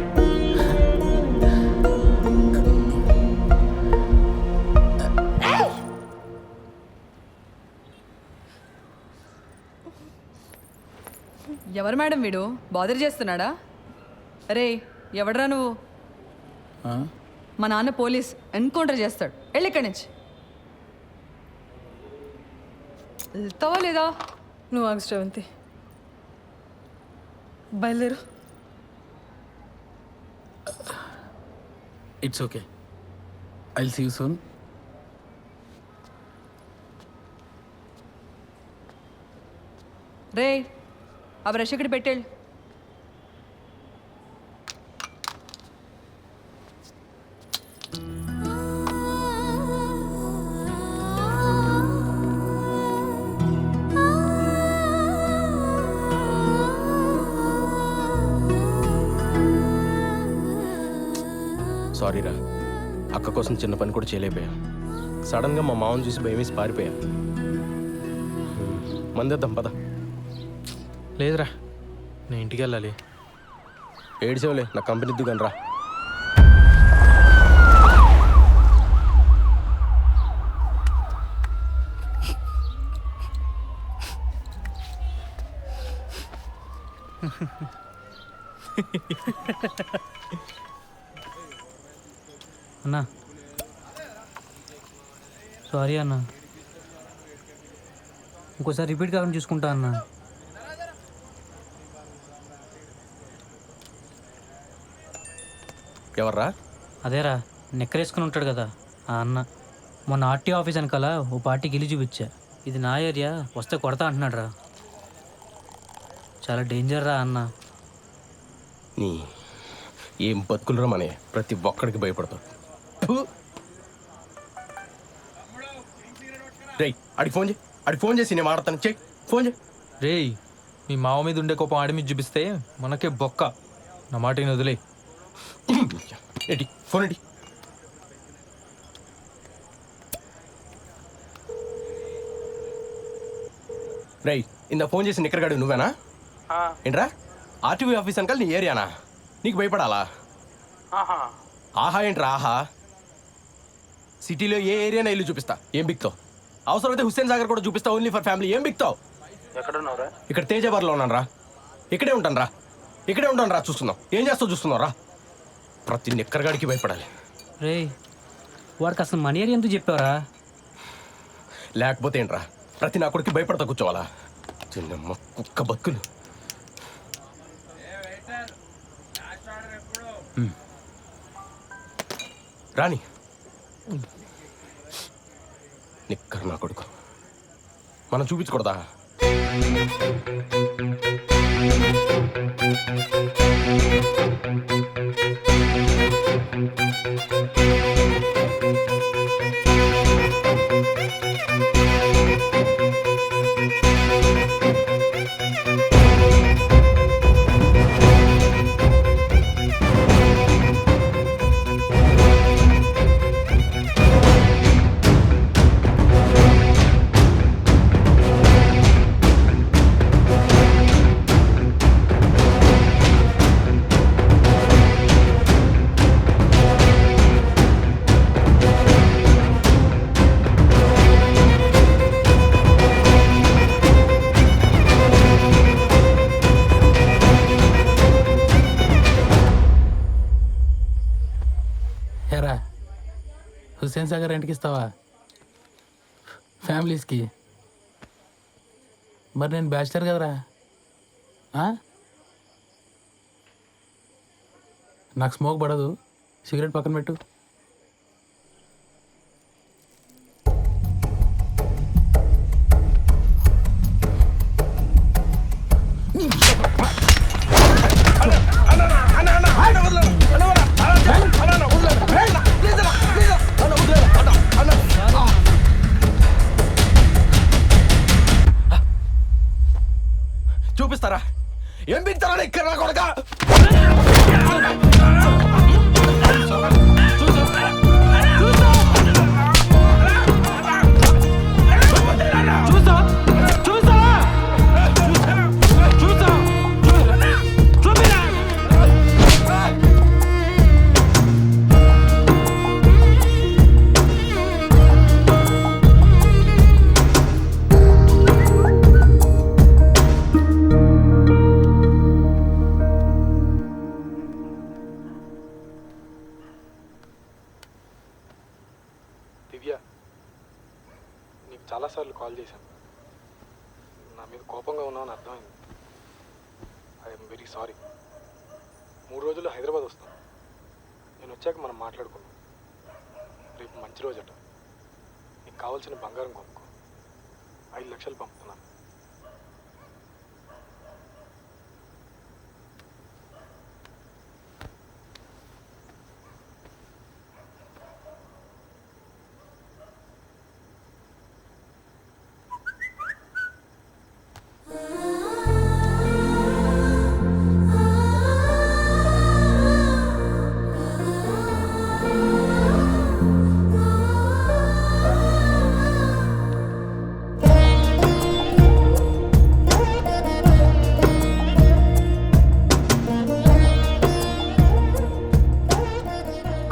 ఎవరు మేడం వీడు? బాదర్ చేస్తున్నాడా? రే, ఎవడరా నువ్వు? మా నాన్న పోలీస్, ఎన్కౌంటర్ చేస్తాడు. వెళ్ళి ఇక్కడి నుంచి. వెళ్తావా లేదా?
నువ్వు ఆగు శ్రవంతి, బయలుదేరు.
It's okay, I'll see you soon.
రే, ఆ బ్రష్ ఇక్కడ పెట్టేళ్ళు.
సారీరా, అక్క కోసం చిన్న పని కూడా చేయలేకపోయా. సడన్గా మా మామని చూసి భయమేసి పారిపోయా. మందేద్దాం పద. లేదురా, నేను ఇంటికి వెళ్ళాలి. ఏడ్చేవలే, నా కంపెనీ దిగాను రా.
అన్నా సారీ అన్నా, ఇంకోసారి రిపీట్ కాకుండా చూసుకుంటా అన్నా.
ఎవర్రా?
అదేరా, నెక్కరేసుకుని ఉంటాడు కదా ఆ అన్న. మొన్న ఆర్టీ ఆఫీస్ వెనకాల ఓ పార్టీకి ఇల్లు చూపించా. ఇది నా ఏరియా, వస్తే కొడతా అంటున్నాడు రా. చాలా డేంజర్ రా అన్న.
నీ ఏం బతుకులరా మనే, ప్రతి ఒక్కడికి భయపడతాడు. రేయ్, అడిగి ఫోన్ చేయి. అడిగి ఫోన్ చేసి నేను మాడతాను. చెయ్యి ఫోన్ చేయి. రేయ్, మీ మావ మీద ఉండే కోపం ఆడి మీద చూపిస్తే మనకే బొక్క. నా మాట నేను వదిలే. ఏంటి ఫోన్ ఏంటి? రేయ్, ఇంత ఫోన్ చేసి నిక్కరగాడు నువ్వేనా? ఏంట్రా ఆర్టీవీ ఆఫీస్ అంకల్ నీ ఏరియానా? నీకు భయపడాలా? ఆహా ఏంట్రా ఆహా? సిటీలో ఏ ఏరియానా ఇల్లు చూపిస్తా, ఏం బిక్తావు? అవసరమైతే హుస్సేన్ సాగర్ కూడా చూపిస్తా, ఓన్లీ ఫర్ ఫ్యామిలీ. ఏం బిక్తావు?
ఎక్కడున్నావురా?
ఇక్కడ తేజబార్లో ఉన్నాను రా. ఇక్కడే ఉంటాను రా. చూస్తున్నావు ఏం చేస్తావు? చూస్తున్నావు రా. ప్రతి నిక్కరగాడికి భయపడాలి.
రే, వాడికి అసలు మన ఏరియా ఎందుకు చెప్పావరా?
లేకపోతే ఏంట్రా ప్రతి నా కొడుకు భయపడతా కూర్చోవాలా? చిన్నమ్మ కుక్క బతుకులు. రాని నిక్కర్ నా కొడుకు మనం చూపించకూడదా?
ఎరా హుస్సేన్ సాగర్ రెంట్కి ఇస్తావా ఫ్యామిలీస్కి? మరి నేను బ్యాచిలర్ కదరా. నాకు స్మోక్ పడదు, సిగరెట్ పక్కన పెట్టు.
చూపిస్తారా ఏం బిగుతారా ఇక్కడ కొడక?
దివ్య, నీకు చాలాసార్లు కాల్ చేశాను. నా మీద కోపంగా ఉన్నావని అర్థమైంది. I'm very sorry. 3 రోజుల్లో హైదరాబాద్ వస్తాను. నేను వచ్చాక మనం మాట్లాడుకుందాం. రేపు మంచి రోజట. నీకు కావాల్సిన బంగారం కొనుక్కో. 5 లక్షలు పంపుతున్నాను.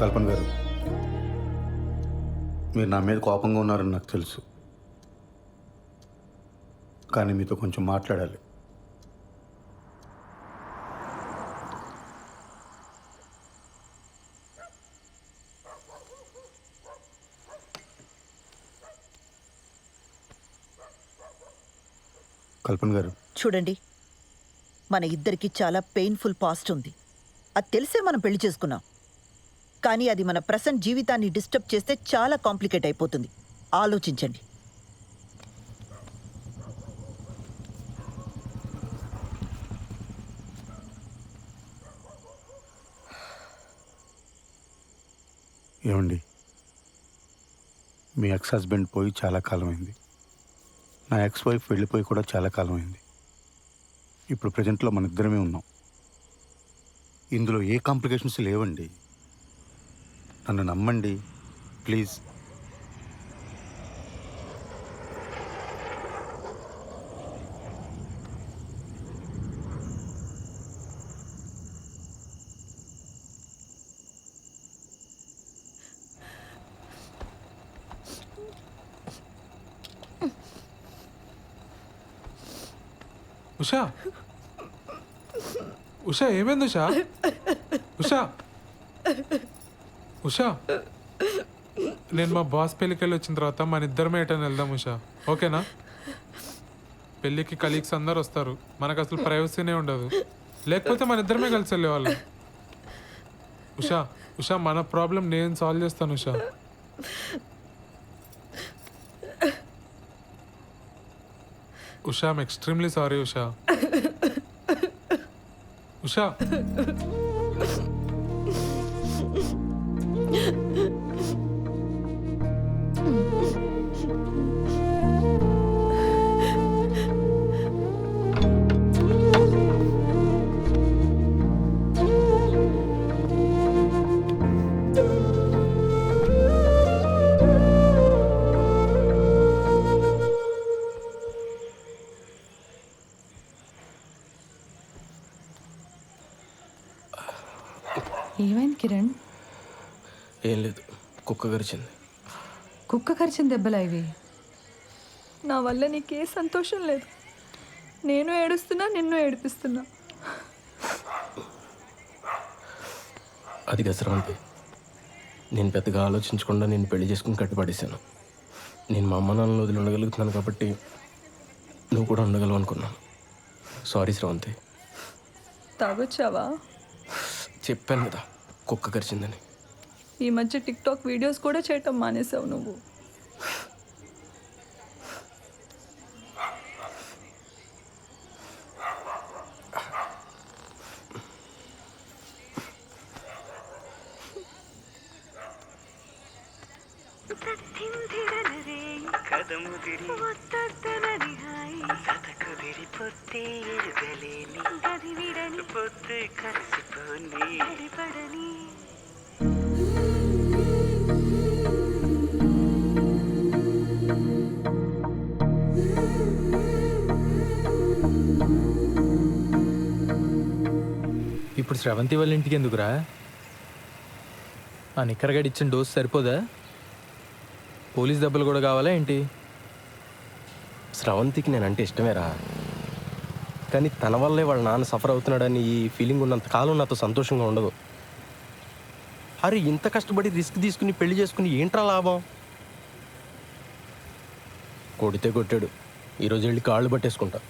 కల్పన గారు, మీరు నా మీద కోపంగా ఉన్నారని నాకు తెలుసు, కానీ మీతో కొంచెం మాట్లాడాలి. కల్పన గారు,
చూడండి, మన ఇద్దరికి చాలా పెయిన్ఫుల్ పాస్ట్ ఉంది. అది తెలిసే మనం పెళ్లి చేసుకున్నాం. కానీ అది మన ప్రెసెంట్ జీవితాన్ని డిస్టర్బ్ చేస్తే చాలా కాంప్లికేట్ అయిపోతుంది. ఆలోచించండి.
ఏమండి, మీ ఎక్స్ హస్బెండ్ పోయి చాలా కాలం అయింది. నా ఎక్స్ వైఫ్ వెళ్ళిపోయి కూడా చాలా కాలం అయింది. ఇప్పుడు ప్రజెంట్లో మన ఇద్దరమే ఉన్నాం. ఇందులో ఏ కాంప్లికేషన్స్ లేవండి. నన్ను నమ్మండి ప్లీజ్.
ఉషా, ఉషా ఏమైంది ఉషా? ఉషా, ఉషా, నేను మా బాస్ పెళ్ళికి వెళ్ళి వచ్చిన తర్వాత మన ఇద్దరమే ఎటని వెళ్దాం ఉషా, ఓకేనా? పెళ్ళికి కలీగ్స్ అందరు వస్తారు, మనకు అసలు ప్రైవసీనే ఉండదు. లేకపోతే మన ఇద్దరమే కలిసి వెళ్ళేవాళ్ళం. ఉషా, ఉషా, మన ప్రాబ్లం నేను సాల్వ్ చేస్తాను Usha. Usha, I'm extremely sorry Usha. Usha,
ఏమైంది కిరణ్?
ఏం లేదు, కుక్క గరిచింది.
కుక్క కరిచిన దెబ్బలా ఇవి? నా వల్ల నీకే సంతోషం లేదు. నేను ఏడుస్తున్నా, నిన్ను ఏడిపిస్తున్నా.
అది గసరాంతి, నేను పెద్దగా ఆలోచించకుండా నేను పెళ్లి చేసుకుని కట్టుపడేశాను. నేను మా అమ్మ నాన్నలు వదిలి ఉండగలుగుతున్నాను కాబట్టి నువ్వు కూడా ఉండగలవు అనుకున్నాను. సారీ శ్రవంతి.
తాగొచ్చావా?
చెప్పాను కదా కుక్క కరిచిందని.
ఈ మధ్య టిక్టాక్ వీడియోస్ కూడా చేయటం మానేసావు నువ్వు.
ఇప్పుడు శ్రవంతి వాళ్ళ ఇంటికి ఎందుకురా? ఆ నిక్కరగడి ఇచ్చిన డోస్ సరిపోదా? పోలీస్ దెబ్బలు కూడా కావాలా ఏంటి? శ్రవంతికి నేనంటే ఇష్టమేరా, కానీ తన వల్లే వాళ్ళ నాన్న సఫర్ అవుతున్నాడని ఈ ఫీలింగ్ ఉన్నంత కాలం నాతో సంతోషంగా ఉండదు. అరే, ఇంత కష్టపడి రిస్క్ తీసుకుని పెళ్లి చేసుకుని ఏంట్రా లాభం? కొడితే కొట్టాడు, ఈరోజు వెళ్ళి కాళ్ళు పట్టేసుకుంటా.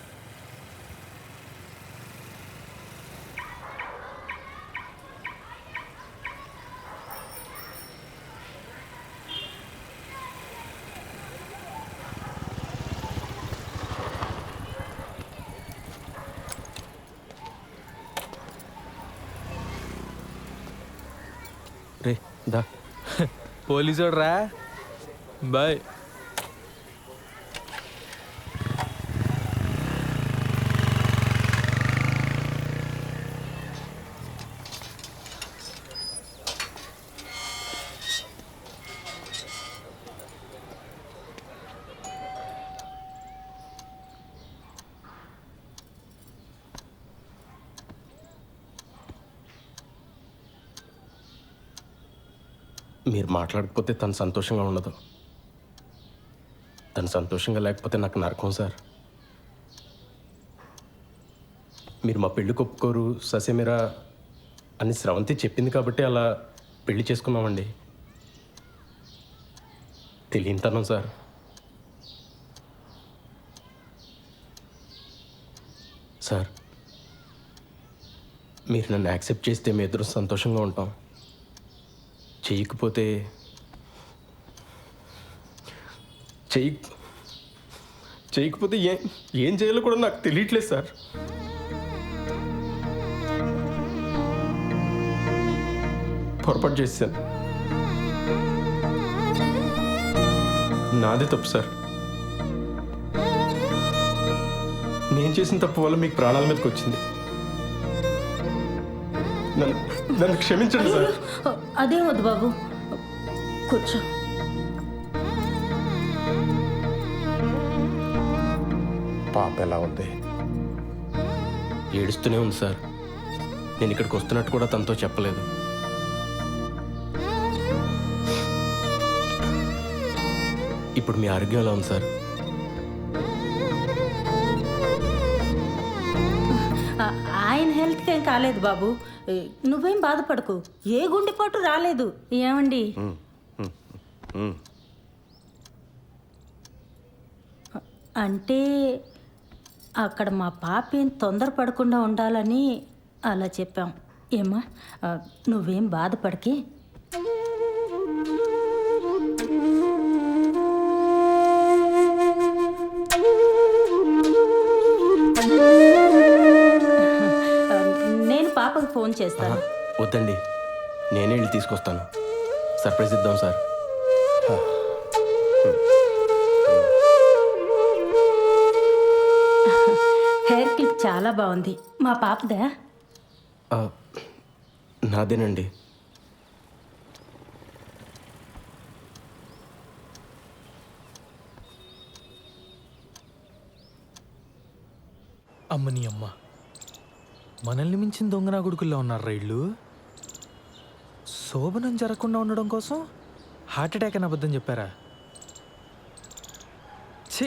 రే దా, పోలీసు రా, బాయ్. మీరు మాట్లాడకపోతే తను సంతోషంగా ఉండదు. తను సంతోషంగా లేకపోతే నాకు నరకం సార్. మీరు మా పెళ్ళి ఒప్పుకోరు ససేమిరా అని శ్రవంతి చెప్పింది కాబట్టి అలా పెళ్లి చేసుకున్నామండి. తెలియనితనం సార్. సార్, మీరు నన్ను యాక్సెప్ట్ చేస్తే మీ ఇద్దరు సంతోషంగా ఉంటాం. చేయకపోతే ఏం చేయాలో కూడా నాకు తెలియట్లేదు సార్. పొరపాటు చేశాను, నాదే తప్పు సార్.
నేను చేసిన తప్పు వల్ల మీకు ప్రాణాల మీదకి వచ్చింది. నన్ను క్షమించండి సార్.
అదే వద్దు బాబు, కూర్చో.
పాప ఎలా ఉంది?
ఏడుస్తూనే ఉంది సార్. నేను ఇక్కడికి వస్తున్నట్టు కూడా తనతో చెప్పలేదు. ఇప్పుడు మీ ఆరోగ్యం ఎలా ఉంది సార్?
ఆయన హెల్త్కి ఏం కాలేదు బాబు, నువ్వేం బాధపడకు. ఏ గుండెపోటు రాలేదు. ఏమండి? అంటే అక్కడ మా పాప ఏం తొందరపడకుండా ఉండాలని అలా చెప్పాం. ఏమ్మా, నువ్వేం బాధపడకే. నేను పాపకు ఫోన్ చేస్తాను.
వద్దండి, నేనే వెళ్ళి తీసుకొస్తాను. సర్ప్రైజ్ ఇద్దాం సార్.
హెయిర్ క్లిప్ చాలా బాగుంది. మా పాపదా?
నాదేనండి.
అమ్మని అమ్మ, మనల్ని మించిన దొంగనా గుడుకుల్లో ఉన్నారు రైళ్ళు. శోభనం జరగకుండా ఉండడం కోసం హార్ట్ అటాక్ అని అబద్ధం చెప్పారా? ఛీ!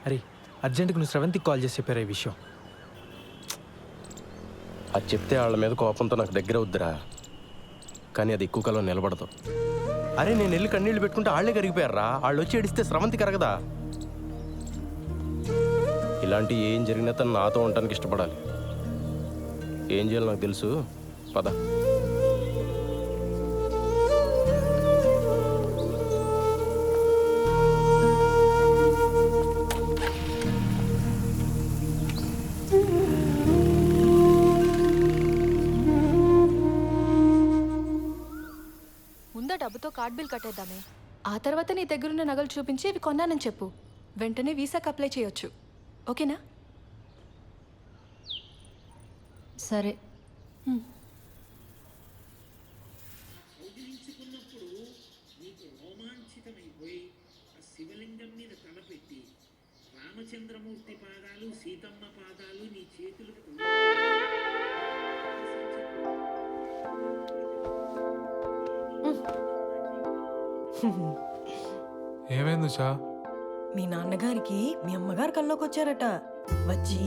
అరే, అర్జెంటుగా నువ్వు శ్రవంతికి కాల్ చేసి చెప్పారా ఈ విషయం?
అది చెప్తే వాళ్ళ మీద కోపంతో నాకు దగ్గర వద్దురా, కానీ అది ఎక్కువ కాలం నిలబడదు. అరే, నేను వెళ్ళి కన్నీళ్ళు పెట్టుకుంటే వాళ్ళే కరిగిపోయారా. వాళ్ళు వచ్చి ఏడిస్తే శ్రవంతి కరగదా? ఇలాంటి ఏం జరిగినా తను నాతో ఉండటానికి ఇష్టపడాలి. ఏం చేయాలో నాకు తెలుసు. పద.
ముందా డబ్బుతో కార్డ్ బిల్ కట్టేద్దామే. ఆ తర్వాత నీ దగ్గరున్న నగలు చూపించి ఇవి కొన్నానని చెప్పు. వెంటనే వీసాకి అప్లై చేయొచ్చు. ఓకేనా?
సరే.
శివలింగం మీద తలపెట్టి రామచంద్రమూర్తి పాదాలు సీతమ్మ పాదాలు నీ చేతులకు
ఏమైంది ఉషా?
మీ నాన్నగారికి మీ అమ్మగారు కల్లోకి వచ్చారట. వచ్చి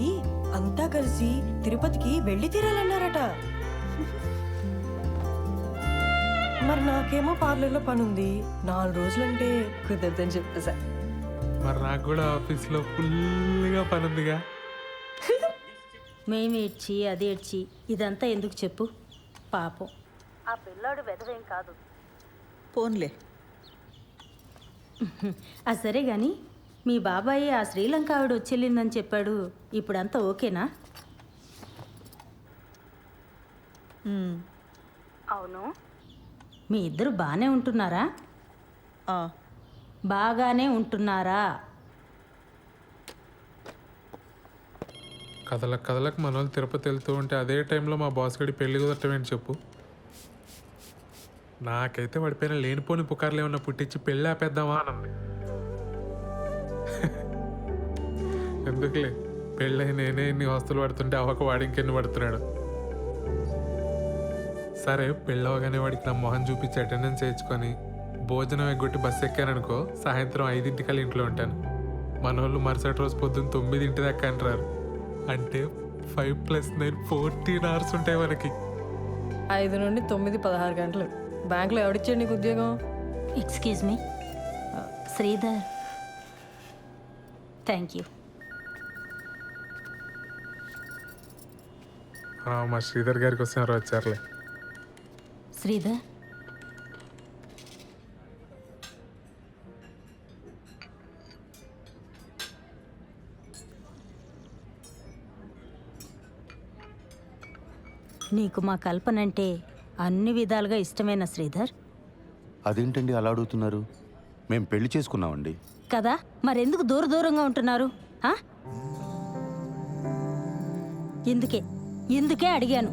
అంతా కలిసి తిరుపతికి వెళ్ళి తీరాలన్నారట. మరి నాకేమో పార్లర్లో పనుంది. 4 రోజులంటే కుదరదని చెప్పేసా.
మరి నాకు కూడా ఆఫీస్లో ఫుల్గా పని ఉందిగా.
మేము ఏడ్చి అది ఏడ్చి ఇదంతా ఎందుకు చెప్పు? పాపం ఆ పిల్లాడు వెదవేం కాదు.
పోన్లే.
సరే గాని మీ బాబాయ్ ఆ శ్రీలంక ఆవిడ వచ్చేళ్ళిందని చెప్పాడు. ఇప్పుడంతా ఓకేనా? అవును. మీ ఇద్దరు బాగానే ఉంటున్నారా? బాగానే ఉంటున్నారా?
కథలకు మన వాళ్ళు తిరుపతి వెళ్తూ ఉంటే అదే టైంలో మా బాస్ గడి పెళ్లి కుదరటమేంటి చెప్పు. నాకైతే వాడిపోయిన లేనిపోని పుకార్లు ఏమన్నా పుట్టించి పెళ్ళి ఆపేద్దామా అనంది. ఎందుకులే, పెళ్ళై నేనే ఇన్ని వస్తువులు పడుతుంటే అవక వాడి ఇంకెన్ని పడుతున్నాడు. సరే, పెళ్ళవగానే వాడికి నా మొహం చూపించి అటెండెన్స్ వేయించుకొని భోజనం ఎగ్గొట్టి బస్సు ఎక్కాననుకో, సాయంత్రం 5:00 ఇంట్లో ఉంటాను. మన వాళ్ళు మరుసటి రోజు పొద్దున్న 9 దాకా అంటారు. అంటే 5 + 9 14 hours ఉంటాయి మనకి.
5 నుండి 9 16 గంటలు. బ్యాంకులో ఎవడిచ్చాడు నీకు ఉద్యోగం?
Excuse me Sridhar. Thank you.
మా శ్రీధర్ గారికి వస్తున్నారు, వచ్చారులే.
శ్రీధర్, నీకు మా కల్పన అంటే అన్ని విధాలుగా ఇష్టమైన శ్రీధర్.
అదేంటండి అలా అడుగుతున్నారు? మేము పెళ్లి చేసుకున్నామండి.
కదా, మరెందుకు దూరంగా ఉంటున్నారు? ఎందుకే అడిగాను.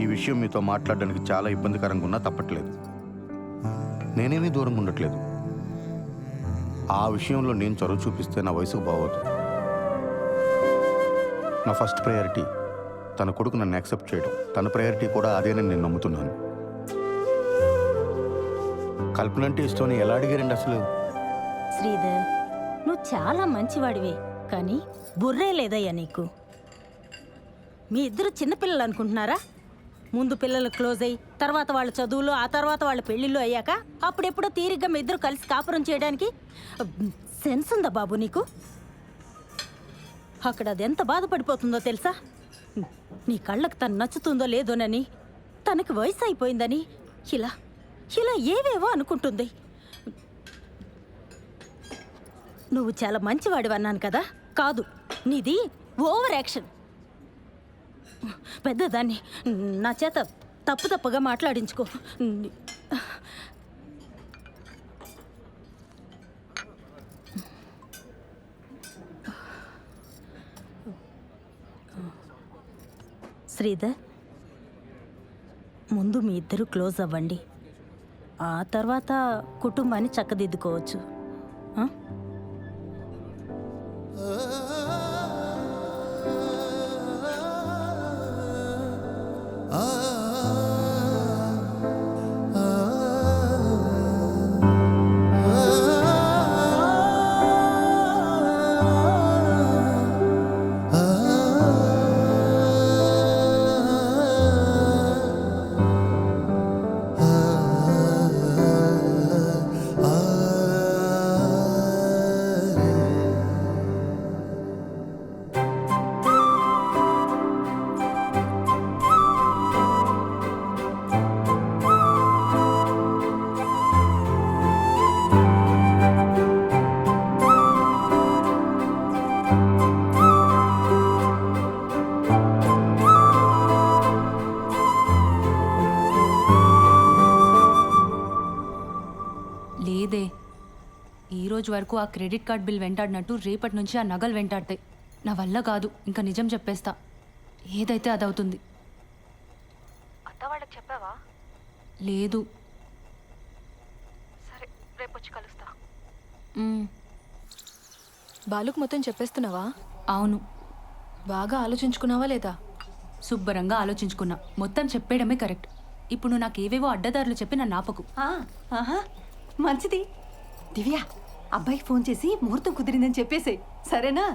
ఈ విషయం మీతో మాట్లాడడానికి చాలా ఇబ్బందికరంగా ఉన్నా తప్పట్లేదు. నేనేమీ దూరంగా ఉండట్లేదు. ఆ విషయంలో నేను చొరవ చూపిస్తే నా వయసుకు బాగోదు. నా ఫస్ట్ ప్రయారిటీ తన కొడుకు నన్ను యాక్సెప్ట్ చేయడం. తన ప్రయారిటీ కూడా అదేనని నేను నమ్ముతున్నాను. కల్పన అంటే ఇష్టం ఎలా అడిగారండి అసలు?
శ్రీధర్, నువ్వు చాలా మంచివాడివే, కానీ బుర్రే లేదయ్యా నీకు. మీ ఇద్దరు చిన్నపిల్లలు అనుకుంటున్నారా? ముందు పిల్లలు క్లోజ్ అయ్యి తర్వాత వాళ్ళ చదువులు, ఆ తర్వాత వాళ్ళ పెళ్ళిళ్ళు అయ్యాక అప్పుడెప్పుడో తీరిగ్గా మీ ఇద్దరు కలిసి కాపురం చేయడానికి సెన్స్ ఉందా బాబు నీకు? అక్కడ అది ఎంత బాధపడిపోతుందో తెలుసా? నీ కళ్ళకు తను నచ్చుతుందో లేదోనని, తనకి వయసు అయిపోయిందని ఇలా ఇలా ఏవేవో అనుకుంటుంది. నువ్వు చాలా మంచివాడివి అన్నాను కదా, కాదు, నీది ఓవర్ యాక్షన్. పెద్దదాన్ని నా చేత తప్పుగా మాట్లాడించుకో. శ్రీధర్, ముందు మీ ఇద్దరు క్లోజ్ అవ్వండి, ఆ తర్వాత కుటుంబాన్ని చక్కదిద్దుకోవచ్చు.
లేదే, ఈరోజు వరకు ఆ క్రెడిట్ కార్డ్ బిల్ వెంటాడినట్టు రేపటి నుంచి ఆ నగలు వెంటాడతాయి. నా వల్ల కాదు, ఇంకా నిజం చెప్పేస్తా. ఏదైతే అదవుతుంది.
అత్త వాళ్ళకి చెప్పావా?
లేదు.
సరే, రేపు వచ్చి కలుస్తా.
బాలుకు మొత్తం చెప్పేస్తున్నావా? అవును. బాగా ఆలోచించుకున్నావా లేదా? శుభ్రంగా ఆలోచించుకున్నా. మొత్తం చెప్పేయడమే కరెక్ట్. ఇప్పుడు నాకు ఏవేవో అడ్డదారులు చెప్పి నన్ను ఆపకు.
మంచిది. దివ్య, అబ్బాయికి ఫోన్ చేసి ముహూర్తం కుదిరిందని చెప్పేసేయ్, సరేనా?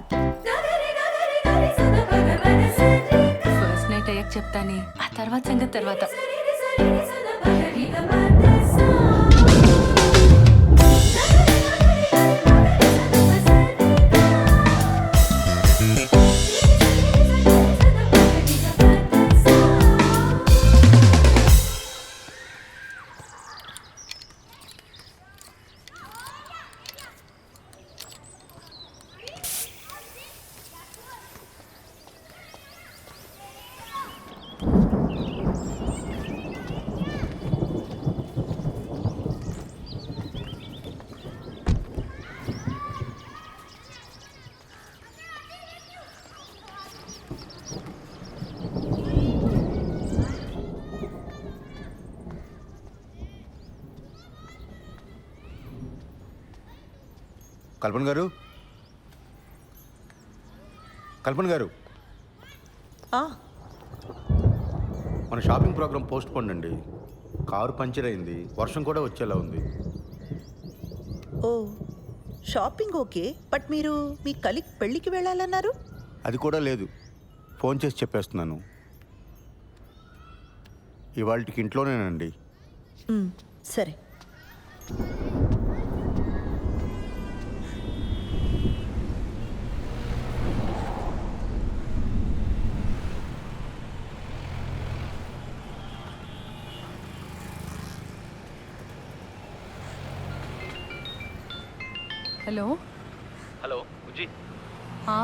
ఫస్ట్ నైట్ అయ్యాక చెప్తానే, ఆ తర్వాత సంగతి తర్వాత.
కల్పన గారు, కల్పన గారు, మన షాపింగ్ ప్రోగ్రామ్ పోస్ట్ పోన్ అండి. కారు పంచర్ అయింది, వర్షం కూడా వచ్చేలా ఉంది.
ఓ, షాపింగ్ ఓకే, బట్ మీరు మీ కలీగ్ పెళ్ళికి వెళ్ళాలన్నారు?
అది కూడా లేదు, ఫోన్ చేసి చెప్పేస్తున్నాను. ఇవాళకి ఇంట్లోనేనండి.
సరే.
హలో.
హలో బుజ్జి,
ఆ,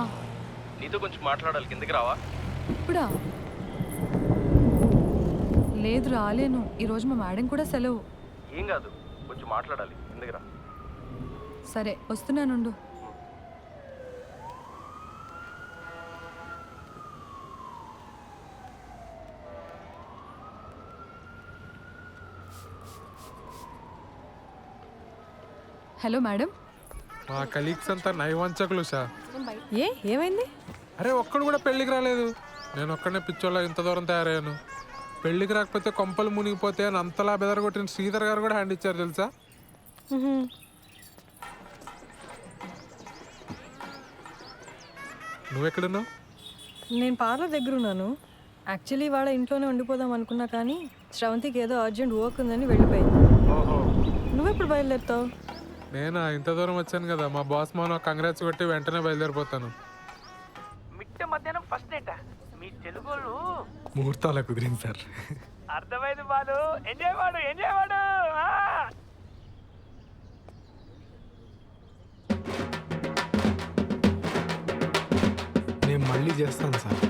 నీతో కొంచెం మాట్లాడాలి, కిందకి రావా?
ఇప్పుడా? లేదు, రాలేను. ఈరోజు మా మేడం కూడా సెలవు.
ఏం కాదు, కొంచెం మాట్లాడాలి ఎందుకురా.
సరే వస్తున్నానుండు. Hello madam.
మా కలీగ్స్ అంతా నైవంచకులు షా.
ఏమైంది?
అరే ఒక్కడు కూడా పెళ్ళికి రాలేదు. నేను ఒక్కడనే పిచ్చోళ్ళ ఇంత దూరం తయారయ్యాను. పెళ్ళికి రాకపోతే కొంపలు మునిగిపోతే అని అంతలా బెదరగొట్టిన శ్రీధర్ గారు కూడా హ్యాండ్ ఇచ్చారు తెలుసా. నువ్వెక్కడున్నావు?
నేను పార్లర్ దగ్గర ఉన్నాను. యాక్చువల్లీ వాళ్ళ ఇంట్లోనే ఉండిపోదాం అనుకున్నా కానీ శ్రవంతికి ఏదో అర్జెంట్ వర్క్ ఉందని వెళ్ళిపోయింది. నువ్వెప్పుడు బయలుదేరుతావు?
నేనా ఇంత దూరం వచ్చాను కదా, మా బాస్ మోన కంగ్రాట్స్ కొట్టి వెంటనే బయలుదేరిపోతాను.
మిట్ట మధ్యాహ్నం ఫస్ట్ నైట్ మీ తెలుగులు
ముహూర్తాల కుదిరింది సార్.
అర్థమైంది బాలు. ఎంజాయ్ వాడు ఎంజాయ్ వాడు.
నేను మళ్ళీ చేస్తాను sir.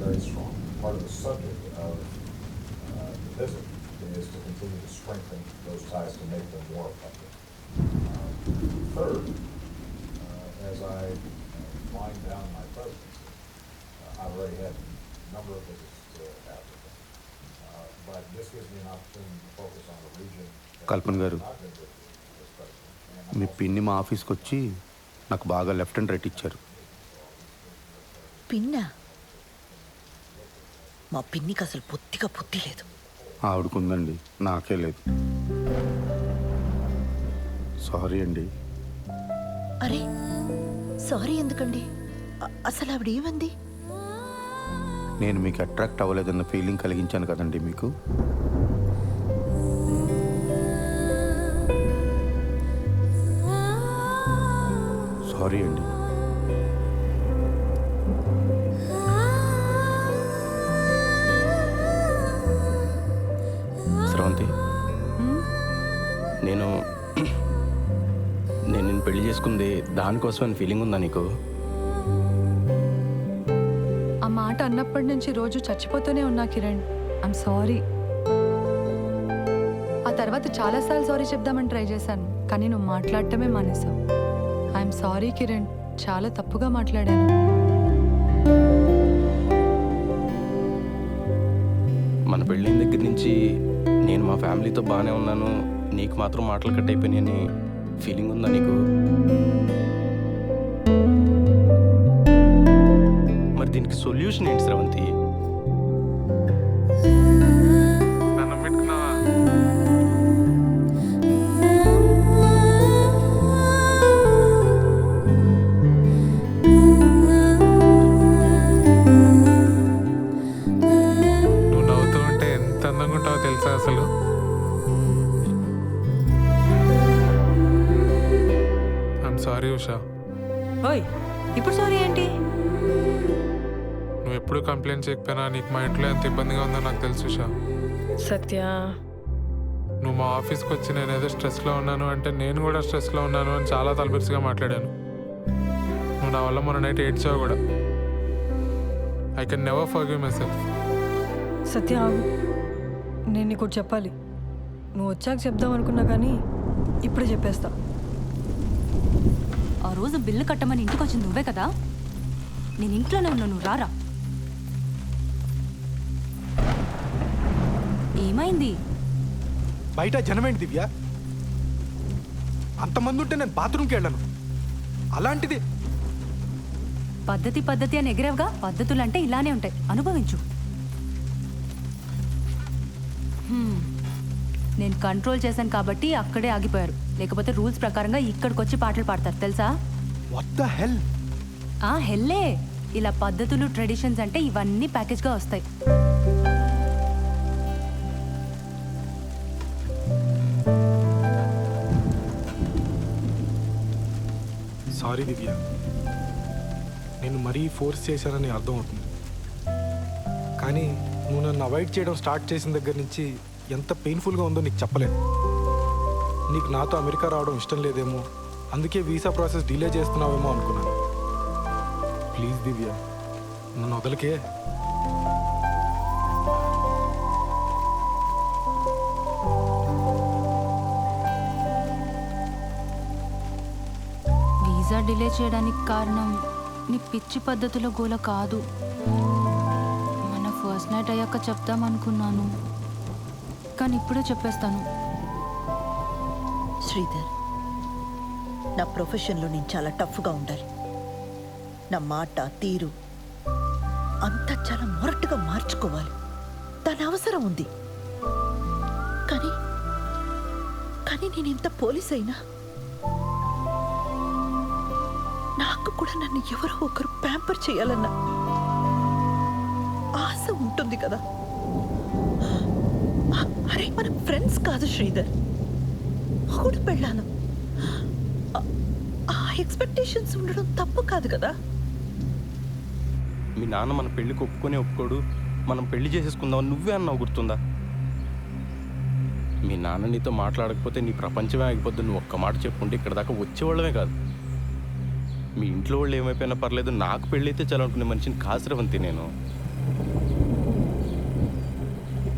Very strong. Part of the subject of the visit is to continue to strengthen those ties to make them more effective. Third, as I wind down my presidency, I've already had a number of visits to Africa, but this gives me an opportunity to focus on a region
కల్పన్ గారు,
that I've been with this president.
మీ పిన్ని మా ఆఫీస్కి వచ్చి నాకు బాగా left and right ఇచ్చారు.
పిన్నా? మా పిన్నికి అసలు పొత్తిగా పొత్తి లేదు.
ఆవిడకుందండి, నాకే లేదు. సారీ అండి.
అరే సారీ ఎందుకండి? అసలు ఆవిడ ఏమంది?
నేను మీకు అట్రాక్ట్ అవ్వలేదన్న ఫీలింగ్ కలిగించాను కదండి మీకు. సారీ అండి.
స్రవంతి, నేను నిన్ను పెళ్లి చేసుకుంది దానికోసమని ఫీలింగ్ ఉందా నీకు?
ఆ మాట అన్నప్పటి నుంచి రోజు చచ్చిపోతూనే ఉన్నా కిరణ్. I'm sorry. ఆ తర్వాత చాలాసార్లు సారీ చెప్దామని ట్రై చేశాను, కానీ నువ్వు మాట్లాడటమే మానేశావు. ఐఎమ్ సారీ కిరణ్, చాలా తప్పుగా మాట్లాడాను.
మన పెళ్ళైన దగ్గర నుంచి నేను మా ఫ్యామిలీతో బాగానే ఉన్నాను, నీకు మాత్రం మాటలు కట్ అయిపోయినాయని ఫీలింగ్ ఉందా నీకు? మరి దీనికి సొల్యూషన్ ఏంటి స్రవంతి?
నన్ను పెట్టుకున్నావా? నువ్వు నవ్వుతూ ఉంటే ఎంత అందంగా ఉంటావో తెలుసా అసలు. I'm sorry Usha.
ఓయ్ ఇప్పుడు సారీ ఏంటి?
నువ్వు ఎప్పుడు కంప్లైంట్ చేయకపోయినా నీకు మా ఇంట్లో ఎంత ఇబ్బందిగా ఉందో నాకు తెలుసు ఉషా.
సత్య,
నువ్వు మా ఆఫీస్కి వచ్చి నేనేదో స్ట్రెస్లో ఉన్నాను అంటే నేను కూడా స్ట్రెస్లో ఉన్నాను అని చాలా తలపిరిసిగా మాట్లాడాను. నువ్వు నా వల్ల మొన్న నైట్ ఏడ్చావు కూడా. I can never forgive myself.
Satya ఆగు, నేను నీకు ఒకటి చెప్పాలి. నువ్వు వచ్చాక చెప్దాం అనుకున్నా కానీ ఇప్పుడే చెప్పేస్తా.
ఆ రోజు బిల్లు కట్టమని ఇంటికి వచ్చింది నువ్వే కదా. నేను ఇంట్లోనే ఉన్నా, నువ్వు రారా. ఏమైంది?
బయట జనమేంటి దివ్య? అంతమంది ఉంటే నేను బాత్రూమ్కి వెళ్ళను. అలాంటిది
పద్ధతి పద్ధతి అని ఎగిరేవుగా. పద్ధతులు అంటే ఇలానే ఉంటాయి, అనుభవించు. నేను కంట్రోల్ చేశాను కాబట్టి అక్కడే ఆగిపోయారు, లేకపోతే రూల్స్ ప్రకారంగా ఇక్కడికి వచ్చి పాటలు పాడతారు తెలుసా.
What the hell?
హెల్లే. ఇలా పద్ధతులు ట్రెడిషన్స్ అంటే ఇవన్నీ ప్యాకేజ్గా వస్తాయి.
సారీ దివ్య, నేను మరీ ఫోర్స్ చేశానని అర్థమవుతుంది. కానీ నువ్వు నన్ను అవాయిడ్ చేయడం స్టార్ట్ చేసిన దగ్గర నుంచి ఎంత పెయిన్ఫుల్గా ఉందో నీకు చెప్పలేను. నీకు నాతో అమెరికా రావడం ఇష్టం లేదేమో, అందుకే వీసా ప్రాసెస్ డిలే చేస్తున్నావేమో అనుకున్నాను. ప్లీజ్ దివ్య, నన్ను వదలకే.
వీసా డిలే చేయడానికి కారణం నీ పిచ్చి పద్ధతిలో గోల కాదు. మన ఫస్ట్ నైట్ అయ్యాక చెప్దామనుకున్నాను, కానీ ఇప్పుడే చెప్పేస్తాను.
శ్రీధర్, నా ప్రొఫెషన్లో నేను చాలా టఫ్గా ఉండాలి. నా మాట తీరు అంతా చాలా మొరటుగా మార్చుకోవాలి. దాని అవసరం ఉంది. కానీ కానీ నేను ఇంత పోలీస్ అయినా నాకు కూడా నన్ను ఎవరో ఒకరు ప్యాంపర్ చేయాలన్న ఆశ ఉంటుంది కదా. అరే, మనం ఫ్రెండ్స్ కాదు శ్రీధర్, మొగుడు పెళ్ళాను. ఆ ఎక్స్పెక్టేషన్స్ ఉండడం తప్పు కాదు కదా.
మీ నాన్న మన పెళ్ళికి ఒప్పుకోడు, మనం పెళ్లి చేసేసుకుందాం నువ్వే అన్నావు, గుర్తుందా? మీ నాన్న నీతో మాట్లాడకపోతే నీ ప్రపంచమే ఆగిపోద్దు నువ్వు ఒక్క మాట చెప్పుకుంటే ఇక్కడ దాకా వచ్చేవాళ్ళమే కాదు. మీ ఇంట్లో వాళ్ళు ఏమైపోయినా పర్లేదు, నాకు పెళ్ళి అయితే చాలనుకునే మనిషిని కాసిరవంతి నేను.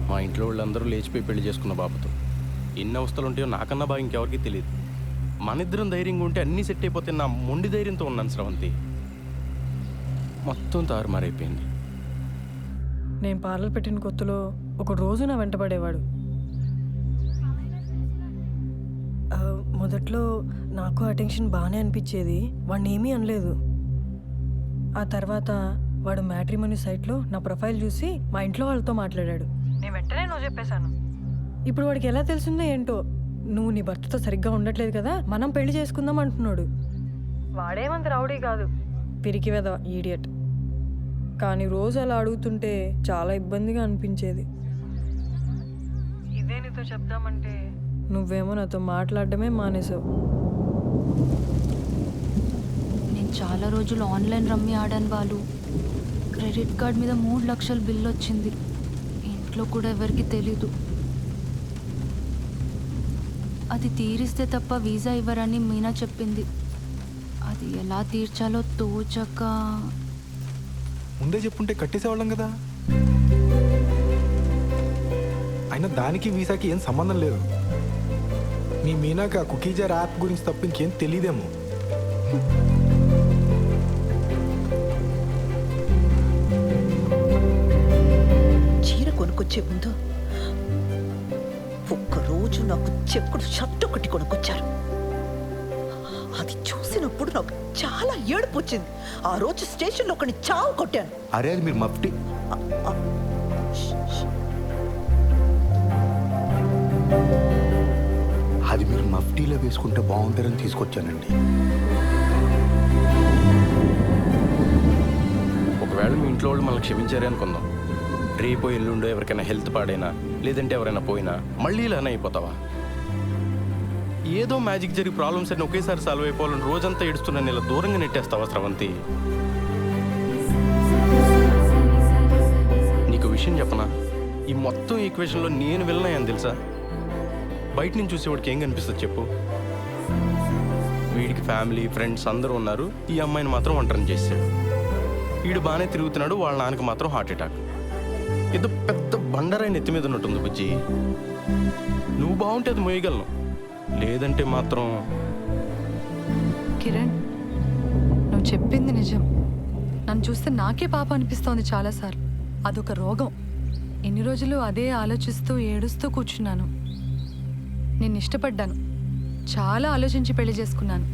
మా ఇంట్లో వాళ్ళందరూ లేచిపోయి పెళ్లి చేసుకున్న బాబుతో ఎన్ని అవస్థలు ఉంటాయో నాకన్నా బాగా ఇంకెవరికి తెలియదు. మన ఇద్దరం ధైర్యంగా ఉంటే అన్నీ సెట్ అయిపోతే నా మొండి ధైర్యంతో ఉన్నాను స్రవంతి. మొత్తం తారుమారైపోయింది.
నేను పార్లర్ పెట్టిన కొత్తలో ఒక రోజు నా వెంటబడేవాడు. మొదట్లో నాకు అటెన్షన్ బాగానే అనిపించేది, వాడిని ఏమీ అనలేదు. ఆ తర్వాత వాడు మ్యాట్రిమోనీ సైట్లో నా ప్రొఫైల్ చూసి మా ఇంట్లో వాళ్ళతో మాట్లాడాడు. నేను వెంటనే నువ్వు చెప్పేశాను. ఇప్పుడు వాడికి ఎలా తెలిసిందో ఏంటో, నువ్వు నీ భర్తతో సరిగ్గా ఉండట్లేదు కదా, మనం పెళ్లి చేసుకుందాం అంటున్నాడు. వాడేమంత రౌడీ కాదు, పిరికి వెధవ, ఈడియట్. కానీ రోజు అలా అడుగుతుంటే చాలా ఇబ్బందిగా అనిపించేది. ఇదే నీతో చెప్దామంటే నువ్వేమో నాతో మాట్లాడడమే మానేసావు.
నేను చాలా రోజులు ఆన్లైన్ రమ్మీ ఆడాను బాలు. క్రెడిట్ కార్డ్ మీద 3 లక్షల బిల్లు వచ్చింది. ఇంట్లో కూడా ఎవరికి తెలీదు. అది తీరిస్తే తప్ప వీసా ఇవ్వరని మీనా చెప్పింది. అది ఎలా తీర్చాలో తోచక.
ముందే చెప్పుంటే కట్టేసేవాళ్ళం కదా. అయినా దానికి వీసాకి ఏం సంబంధం లేదు. మీ మీనాకి ఆ కుకీజార్ యాప్ గురించి తప్ప ఇంకేం తెలియదేమో.
చీర కొనుక్కొచ్చే ముందు ఒక్కరోజు నాకు చెక్కుడు షర్ట్ ఒకటి కొనుక్కొచ్చారు. అది చూసినప్పుడు నాకు చాలా ఏడుపు వచ్చింది. ఆ రోజు స్టేషన్లో ఒకని చావు కొట్టాను.
అరే, అది మీరు మఫ్టీ. అది మీరు మఫ్టీలో వేసుకుంటే బాగుంటారని తీసుకొచ్చానండి.
ఒకవేళ మీ ఇంట్లో వాళ్ళు మనల్ని క్షమించారే అనుకుందాం, రేపో ఎల్లుండో ఎవరికైనా హెల్త్ పాడైనా లేదంటే ఎవరైనా పోయినా మళ్ళీ ఇలానే అయిపోతావా? ఏదో మ్యాజిక్ జరిగి ప్రాబ్లమ్స్ అన్ని ఒకేసారి సాల్వ్ అయిపోవాలని రోజంతా ఏడుస్తున్నా ఇలా దూరంగా నెట్టేస్తావా స్రవంతి? నీకు విషయం చెప్పనా, ఈ మొత్తం ఈక్వేషన్లో నేను వెళ్ళినాయని తెలుసా? బయట నుంచి చూసేవాడికి ఏం కనిపిస్తుంది చెప్పు? వీడికి ఫ్యామిలీ ఫ్రెండ్స్ అందరూ ఉన్నారు, ఈ అమ్మాయిని మాత్రం ఒంటరిని చేసాడు. వీడు బాగానే తిరుగుతున్నాడు, వాళ్ళ నాన్నకి మాత్రం హార్ట్ అటాక్. ఏదో పెద్ద బండరాయి నెత్తి మీద ఉన్నట్టుంది బుజ్జి. నువ్వు బాగుంటే అది మోయగలను, లేదంటే మాత్రం.
కిరణ్, నువ్వు చెప్పింది నిజం. నన్ను చూస్తే నాకే పాప అనిపిస్తోంది చాలాసార్లు. అదొక రోగం. ఎన్ని రోజులు అదే ఆలోచిస్తూ ఏడుస్తూ కూర్చున్నాను. నేను ఇష్టపడ్డాను, చాలా ఆలోచించి పెళ్లి చేసుకున్నాను.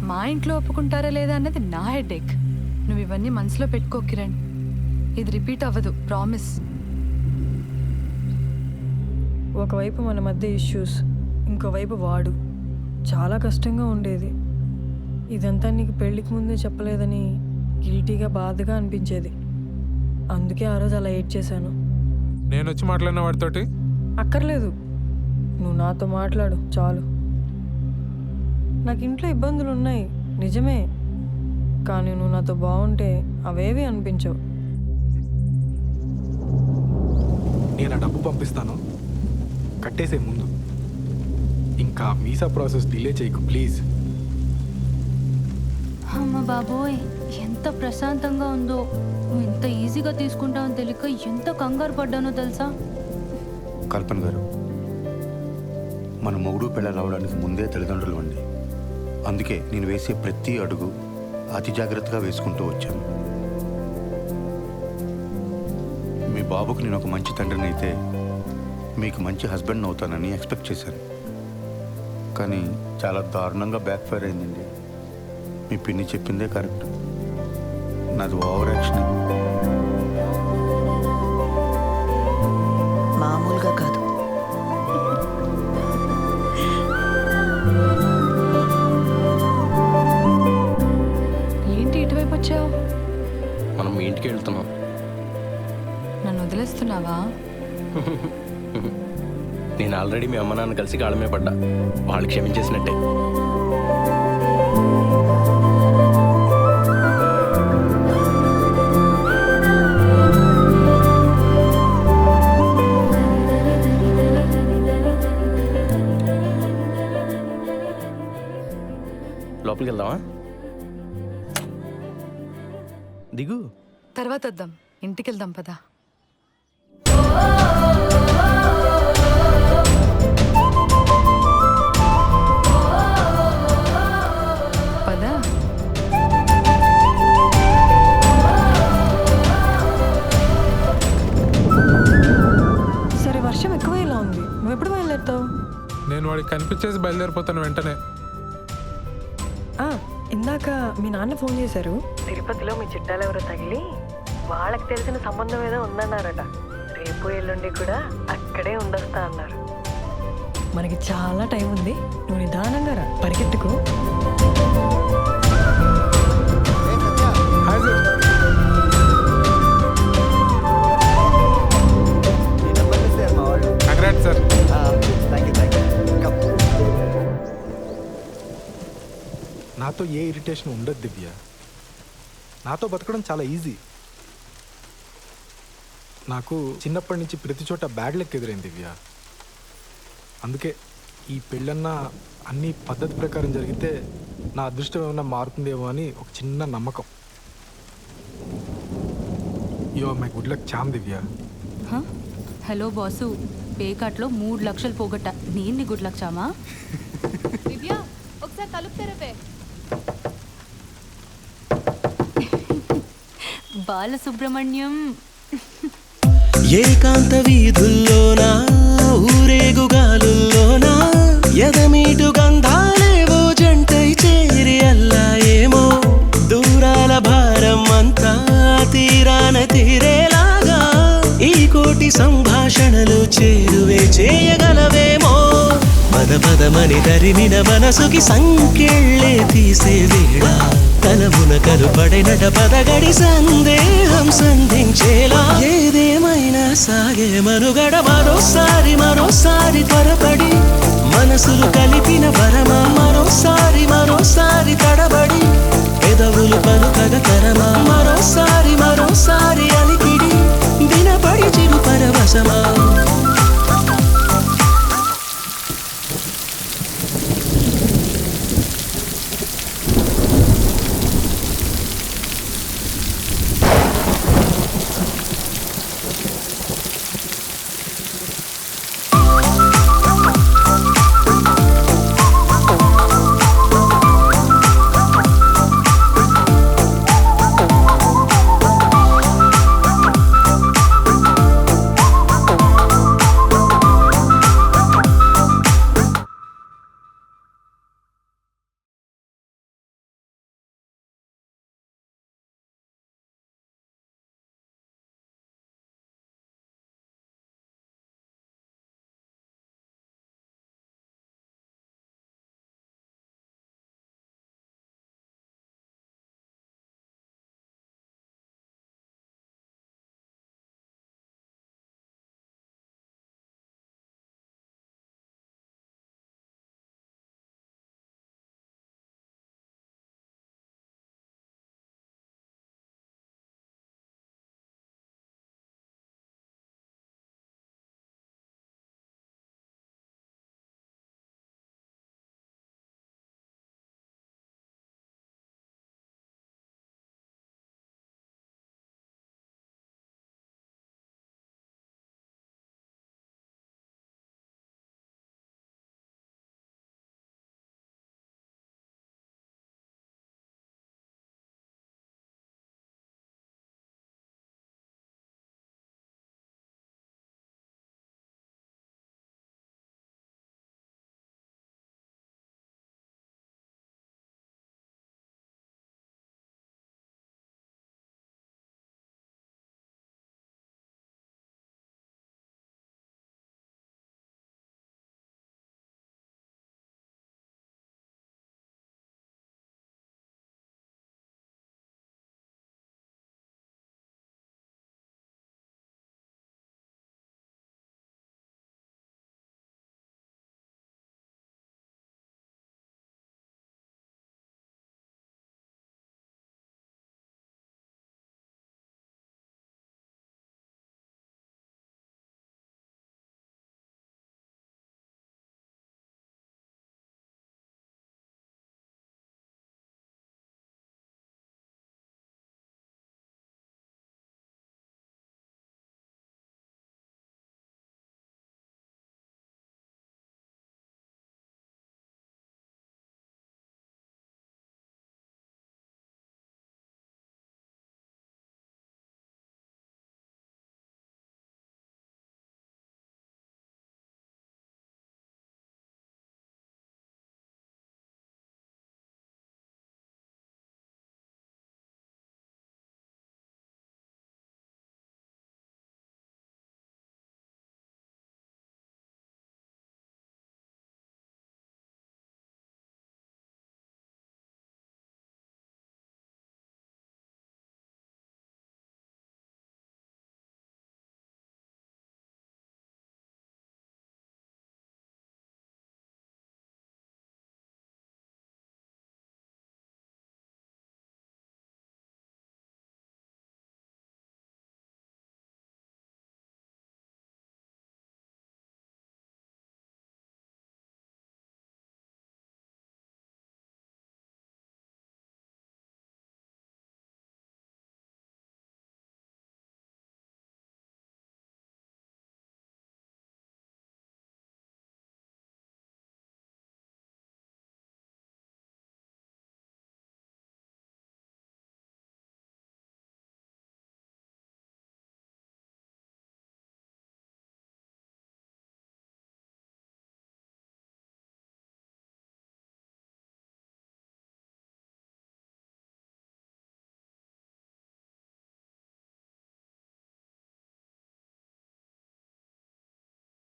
మా ఇంట్లో ఒప్పుకుంటారా లేదా అన్నది నా హెడేక్. నువ్వు ఇవన్నీ మనసులో పెట్టుకో కిరణ్. ఇది రిపీట్ అవ్వదు, ప్రామిస్.
ఒకవైపు మన మధ్య ఇష్యూస్, ఇంకోవైపు వాడు. చాలా కష్టంగా ఉండేది. ఇదంతా నీకు పెళ్ళికి ముందే చెప్పలేదని గిల్టీగా బాధగా అనిపించేది. అందుకే ఆ రోజు అలా ఏడ్ చేశాను.
నేను వచ్చి మాట్లాడిన వాడితోటి
అక్కర్లేదు, నువ్వు నాతో మాట్లాడు చాలు. నాకు ఇంట్లో ఇబ్బందులు ఉన్నాయి నిజమే, కానీ నువ్వు నాతో బాగుంటే అవేవి అనిపించవు.
నేను ఆ డబ్బు పంపిస్తాను, కట్టేసే ముందు. ఇంకా వీసా ప్రాసెస్ డిలే చేయకు ప్లీజ్.
అమ్మ బాబోయ్, ఎంత ప్రశాంతంగా ఉందో. నువ్వు ఇంత ఈజీగా తీసుకుంటావని తెలియక ఎంత కంగారు పడ్డానో తెలుసా?
కల్పన గారు, మన మొగుడు పిల్లలు అవడానికి ముందే తల్లిదండ్రులు అండి. అందుకే నేను వేసే ప్రతి అడుగు అతి జాగ్రత్తగా వేసుకుంటూ వచ్చాను. మీ బాబుకు నేను ఒక మంచి తండ్రిని అయితే మీకు మంచి హస్బెండ్ అవుతానని ఎక్స్పెక్ట్ చేశాను. కానీ చాలా దారుణంగా బ్యాక్ ఫైర్ అయిందండి. మీ పిన్ని చెప్పిందే కరెక్ట్. నాది ఓవర్ యాక్షన్.
మామూలుగా కాదు.
ఏంటి ఇటువైపు వచ్చావు?
మనం మీ ఇంటికి వెళ్తున్నాం.
నన్ను వదిలేస్తున్నావా?
నేను ఆల్రెడీ మీ అమ్మ నాన్న కలిసి కాళ్ళమే పడ్డా. వాళ్ళు క్షమించేసినట్టే. లోపలికి వెళ్దామా? దిగు.
తర్వాత వద్దాం, ఇంటికి వెళ్దాం పదా. పదా.
సరే, వర్షం ఎక్కువ ఇలా ఉంది. నువ్వు ఎప్పుడు బయలుదేరుతావు?
నేను వాడికి కనిపించేసి బయలుదేరిపోతాను వెంటనే.
ఇందాక మీ నాన్న ఫోన్ చేశారు. తిరుపతిలో మీ చుట్టాలు ఎవరో తగిలి వాళ్ళకి తెలిసిన సంబంధం ఏదో ఉందన్నారట. రేపు ఎల్లుండి కూడా అక్కడే ఉండొస్తా అన్నారు. మనకి చాలా టైం ఉంది, నువ్వు నిదానంగా రా, పరిగెట్టుకో.
సార్.
నాతో ఏ ఇరిటేషన్ ఉండదు దివ్య. నాతో బతకడం చాలా ఈజీ. నాకు చిన్నప్పటి నుంచి ప్రతి చోట బ్యాడ్ లెక్ ఎదురైంది దివ్య. అందుకే ఈ పెళ్ళన్న అన్ని పద్ధతి ప్రకారం జరిగితే నా అదృష్టం ఏమైనా మారుతుందేమో అని ఒక చిన్న నమ్మకం. Yo my good luck charm Divya.
Hello boss, పేకాట్లో 3 లక్షలు పోగొట్ట. నేను గుడ్ లక్ చామా?
దివ్య, ఒకసారి తలుపు తెరవే.
బాలసుబ్రహ్మణ్యం.
ఏకాంత వీధుల్లోనా ఊరేగుగాలుల్లోనా ఎదమీటు గంధాలేవో జంటై చేరి అల్లా ఏమో దూరాల భారం అంతా తీరాన తీరేలాగా ఈ కోటి సంభాషణలు చేరువే చేయగలవేమో. పద పదమని తరిమిన మనసుకి సంకెళ్ళే తీసే వేళ తలమున కలుపడినట పదగడి సందేహం సంధించేలా ఏదేమైనా సాగే మనుగడ మరోసారి త్వరపడి మనసులు కలిపిన వరమా